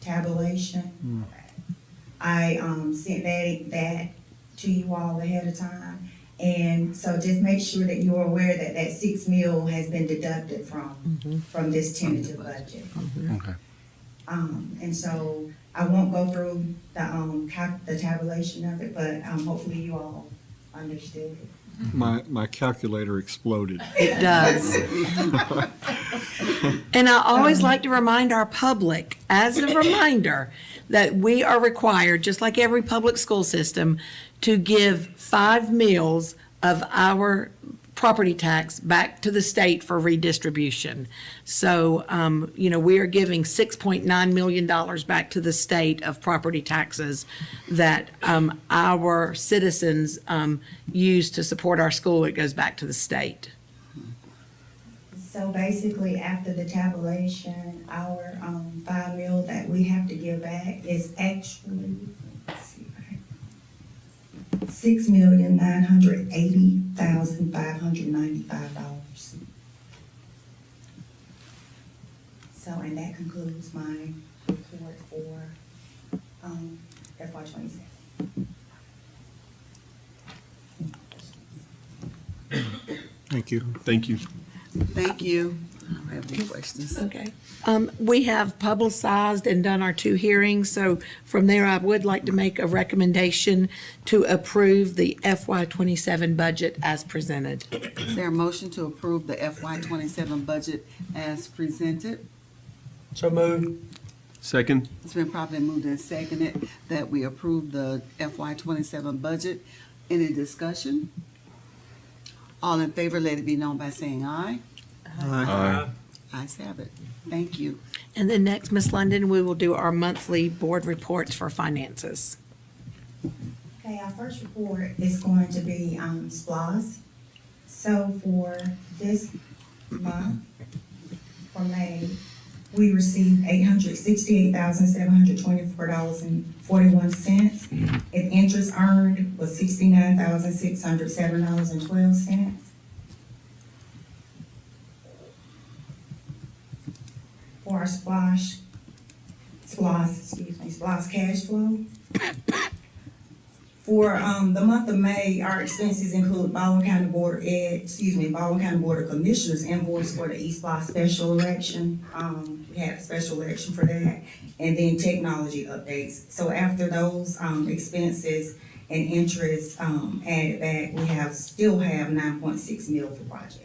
tabulation. I sent that to you all ahead of time. And so just make sure that you're aware that that 6 mil has been deducted from this tentative budget. Okay. And so I won't go through the tabulation of it, but hopefully you all understood it. My calculator exploded. It does. And I always like to remind our public, as a reminder, that we are required, just like every public school system, to give 5 mills of our property tax back to the state for redistribution. So, we are giving $6.9 million back to the state of property taxes that our citizens use to support our school. It goes back to the state. So basically, after the tabulation, our 5 mil that we have to give back is actually, $6,980,595. So, and that concludes my report for FY27. Thank you. Thank you. Thank you. I don't have any questions. Okay. We have publicized and done our 2 hearings, so from there, I would like to make a recommendation to approve the FY27 budget as presented. Is there a motion to approve the FY27 budget as presented? So moved. Second. It's been properly moved and seconded that we approve the FY27 budget. Any discussion? All in favor, let it be known by saying aye. Aye. Ayes have it. Thank you. And then next, Ms. London, we will do our monthly board reports for finances. Okay, our first report is going to be SPLOS. So for this month, for May, we received $868,724.41. And interest earned was $69,607.12. For our SPLOS cash flow. For the month of May, our expenses include Baldwin County Board of Commissioners invoice for the East Block special election. We had a special election for that, and then technology updates. So after those expenses and interest added back, we still have 9.6 mil for projects.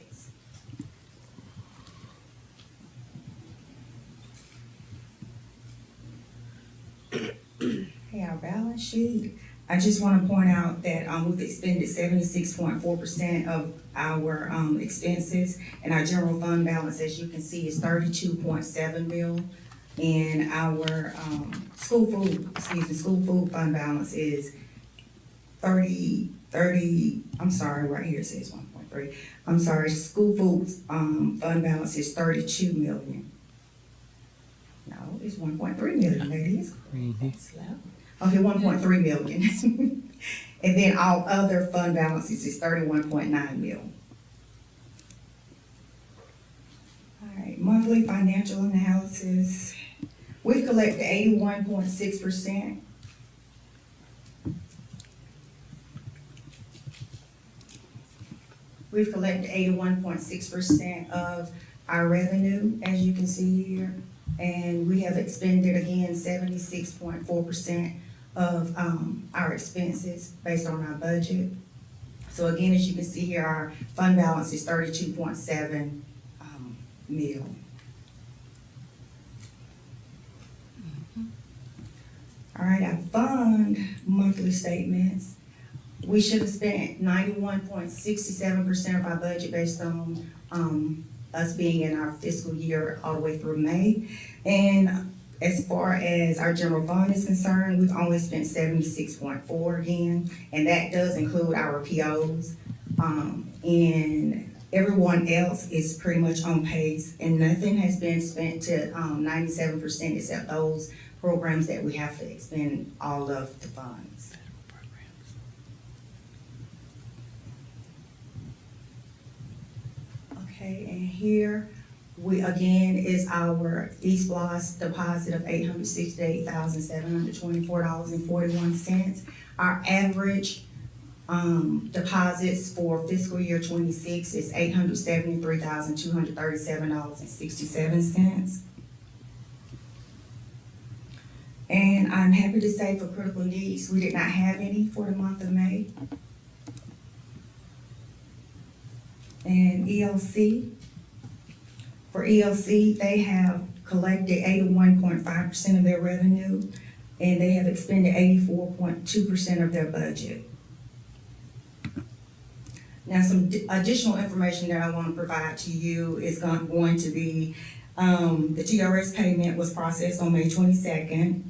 Okay, our balance balance sheet, I just want to point out that we've expended 76.4% of our expenses, and our general fund balance, as you can see, is 32.7 mil. And our school food fund balance is 30, I'm sorry, right here it says 1.3. I'm sorry, school food fund balance is 32 million. No, it's 1.3 million, that is correct, that's low. Okay, 1.3 million. And then all other fund balances is 31.9 mil. All right, monthly financial analysis. We've collected 81.6%. We've collected 81.6% of our revenue, as you can see here. And we have expended, again, 76.4% of our expenses based on our budget. So again, as you can see here, our fund balance is 32.7 mil. All right, our fund monthly statements. We should have spent 91.67% of our budget based on us being in our fiscal year all the way through May. And as far as our general fund is concerned, we've only spent 76.4 again, and that does include our POs. And everyone else is pretty much on pace, and nothing has been spent to 97% except those programs that we have to expend all of the funds. Okay, and here we again is our East Bloss deposit of $868,724.41. Our average deposits for fiscal year 26 is $873,237.67. And I'm happy to say for critical needs, we did not have any for the month of May. And ELC, for ELC, they have collected 81.5% of their revenue, and they have expended 84.2% of their budget. Now, some additional information that I want to provide to you is going to be, the TRS payment was processed on May 22nd,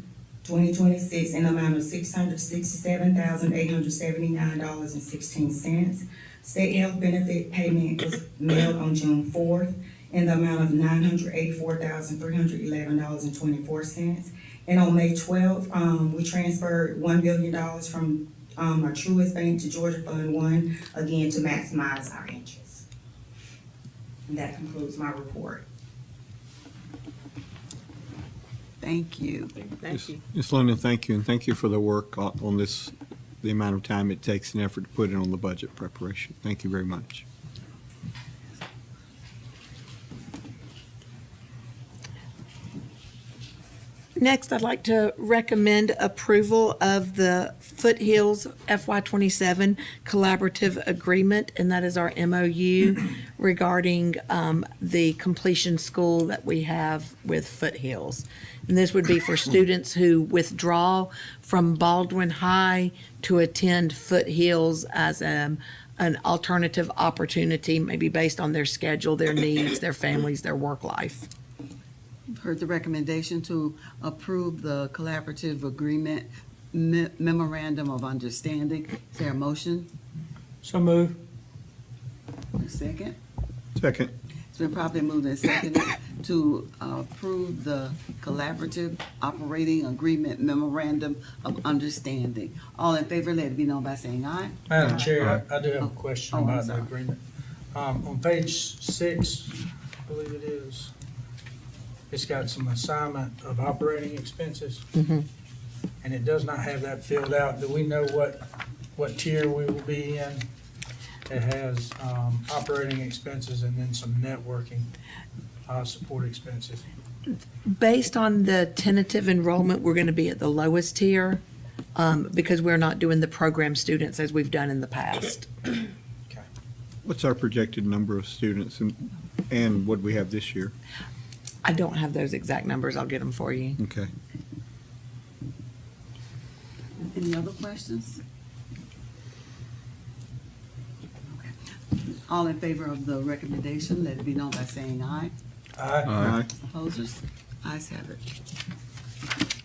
2026, in the amount of $667,879.16. State health benefit payment was mailed on June 4th in the amount of $984,311.24. And on May 12th, we transferred $1 billion from our Truist Bank to Georgia Fund 1, again, to maximize our interest. And that concludes my report. Thank you. Thank you. Ms. London, thank you, and thank you for the work on this, the amount of time it takes and effort to put in on the budget preparation. Thank you very much. Next, I'd like to recommend approval of the Foothills FY27 Collaborative Agreement, and that is our MOU regarding the completion school that we have with Foothills. And this would be for students who withdraw from Baldwin High to attend Foothills as an alternative opportunity, maybe based on their schedule, their needs, their families, their work life. Heard the recommendation to approve the collaborative agreement memorandum of understanding. Is there a motion? So move. A second? Second. It's been properly moved and seconded to approve the collaborative operating agreement memorandum of understanding. All in favor, let it be known by saying aye. Madam Chair, I do have a question Oh, I'm about the sorry. agreement. On page 6, I believe it is, it's got some assignment of operating expenses, and it does not have that filled out. Do we know what tier we will be in? It has operating expenses and then some networking support expenses. Based on the tentative enrollment, we're going to be at the lowest tier because we're not doing the program students as we've done in the past. What's our projected number of students and what we have this year? I don't have those exact numbers. I'll get them for you. Okay. Any other questions? Okay. All in favor of the recommendation, let it be known by saying aye. Aye. Opposers? Ayes have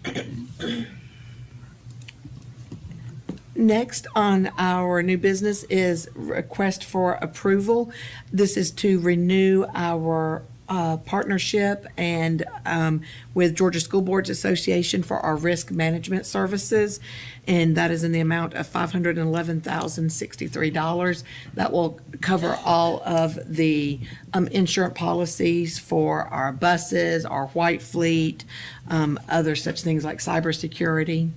it. Next on our new business is request for approval. This is to renew our partnership and with Georgia School Boards Association for our risk management services. And that is in the amount of $511,063. That will cover all of the insurance policies for our buses, our white fleet, other such things like cybersecurity.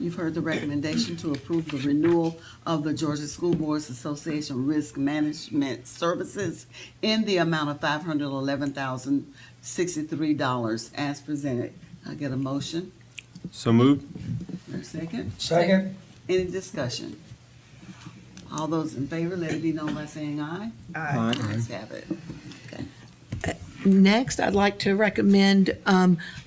You've heard the recommendation to approve the renewal of the Georgia School Boards Association Risk Management Services in the amount of $511,063 as presented. I get a motion? So moved. Or a second? Second. Any discussion? All those in favor, let it be known by saying aye. Aye. Ayes have it. Okay. Next, I'd like to recommend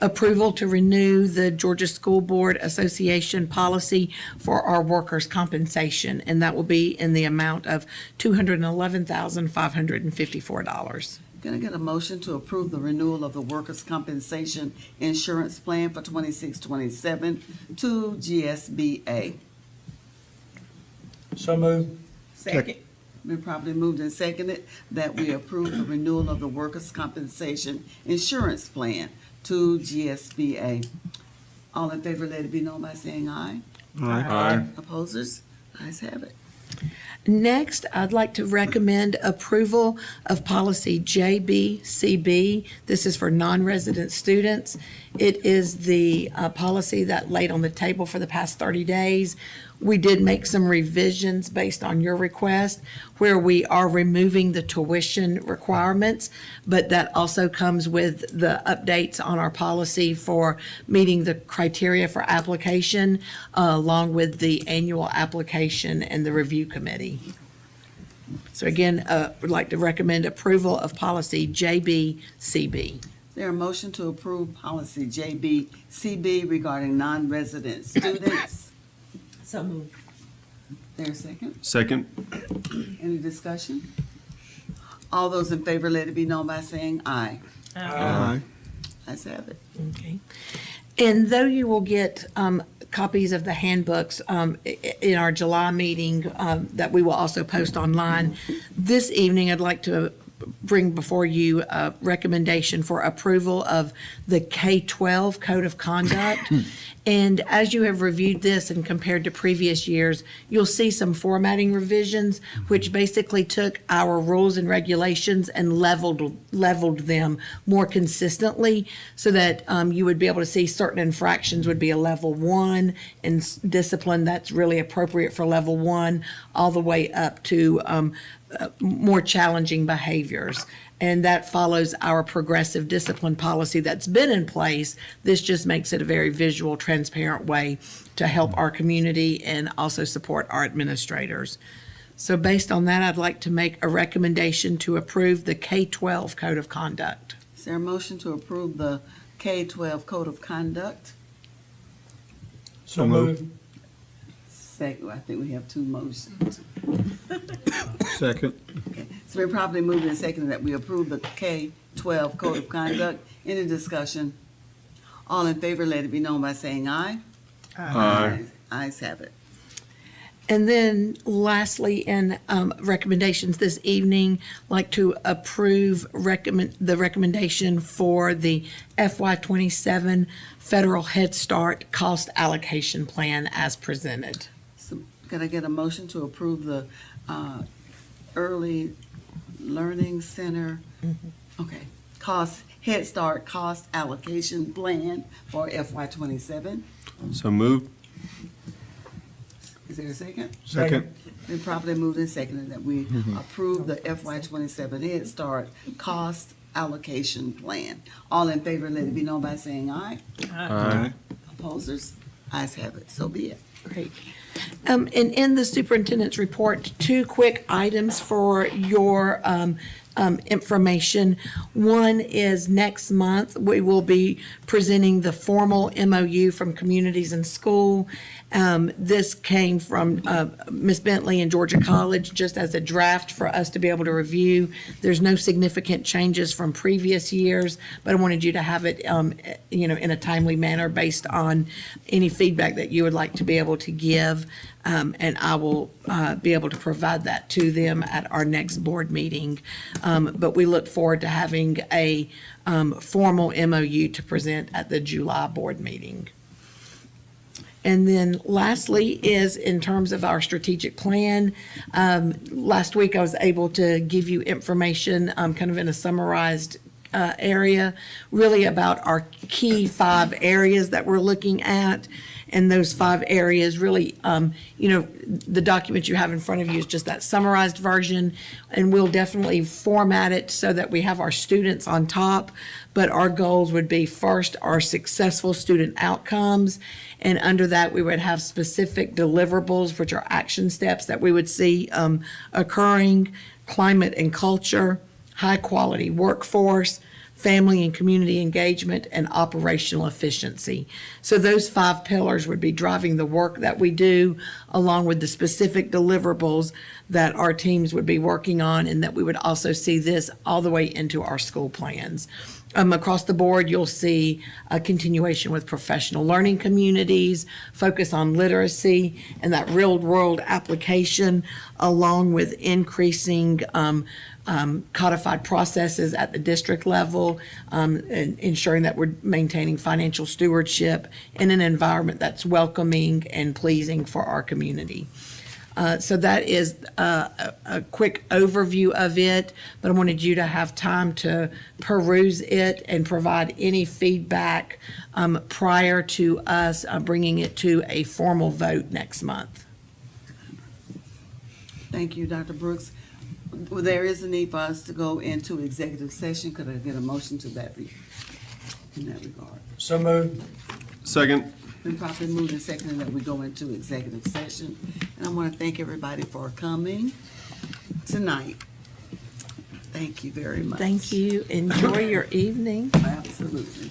approval to renew the Georgia School Board Association policy for our workers' compensation, and that will be in the amount of $211,554. Can I get a motion to approve the renewal of the workers' compensation insurance plan for 26-27 to GSBA? So moved. Second. Been properly moved and seconded that we approve the renewal of the workers' compensation insurance plan to GSBA. All in favor, let it be known by saying aye. Aye. Opposers? Ayes have it. Next, I'd like to recommend approval of policy JBCB. This is for non-resident students. It is the policy that laid on the table for the past 30 days. We did make some revisions based on your request where we are removing the tuition requirements, but that also comes with the updates on our policy for meeting the criteria for application, along with the annual application and the review committee. So again, would like to recommend approval of policy JBCB. Is there a motion to approve policy JBCB regarding non-resident students? So moved. There a second? Second. Any discussion? All those in favor, let it be known by saying aye. Aye. Ayes have it. Okay. And though you will get copies of the handbooks in our July meeting that we will also post online, this evening I'd like to bring before you a recommendation for approval of the K-12 Code of Conduct. And as you have reviewed this and compared to previous years, you'll see some formatting revisions, which basically took our rules and regulations and leveled them more consistently so that you would be able to see certain infractions would be a level 1 and discipline that's really appropriate for level 1, all the way up to more challenging behaviors. And that follows our progressive discipline policy that's been in place. This just makes it a very visual, transparent way to help our community and also support our administrators. So based on that, I'd like to make a recommendation to approve the K-12 Code of Conduct. Is there a motion to approve the K-12 Code of Conduct? So moved. Second, I think we have two motions. Second. Okay. It's been properly moved and seconded that we approve the K-12 Code of Conduct. Any discussion? All in favor, let it be known by saying aye. Aye. Ayes have it. And then lastly, in recommendations this evening, like to approve the recommendation for the FY27 Federal Head Start Cost Allocation Plan as presented. So can I get a motion to approve the Early Learning Center, okay, Head Start Cost Allocation Plan for FY27? So moved. Is there a second? Second. Been properly moved and seconded that we approve the FY27 Head Start Cost Allocation Plan. All in favor, let it be known by saying aye. Aye. Opposers? Ayes have it. So be it. Great. And in the superintendent's report, two quick items for your information. One is next month, we will be presenting the formal MOU from Communities in School. This came from Ms. Bentley and Georgia College just as a draft for us to be able to review. There's no significant changes from previous years, but I wanted you to have it, in a timely manner based on any feedback that you would like to be able to give. And I will be able to provide that to them at our next board meeting. But we look forward to having a formal MOU to present at the July board meeting. And then lastly is in terms of our strategic plan. Last week I was able to give you information kind of in a summarized area, really about our key 5 areas that we're looking at. And those 5 areas really, the document you have in front of you is just that summarized version. And we'll definitely format it so that we have our students on top. But our goals would be first, our successful student outcomes. And under that, we would have specific deliverables, which are action steps that we would see occurring, climate and culture, high quality workforce, family and community engagement, and operational efficiency. So those 5 pillars would be driving the work that we do, along with the specific deliverables that our teams would be working on, and that we would also see this all the way into our school plans. Across the board, you'll see a continuation with professional learning communities, focus on literacy and that real-world application, along with increasing codified processes at the district level, and ensuring that we're maintaining financial stewardship in an environment that's welcoming and pleasing for our community. So that is a quick overview of it, but I wanted you to have time to peruse it and provide any feedback prior to us bringing it to a formal vote next month. Thank you, Dr. Brooks. Well, there is a need for us to go into executive session. Could I get a motion to that in that regard? So moved. Second. Been properly moved and seconded that we go into executive session. And I want to thank everybody for coming tonight. Thank you very much. Thank you. Enjoy your evening. Absolutely.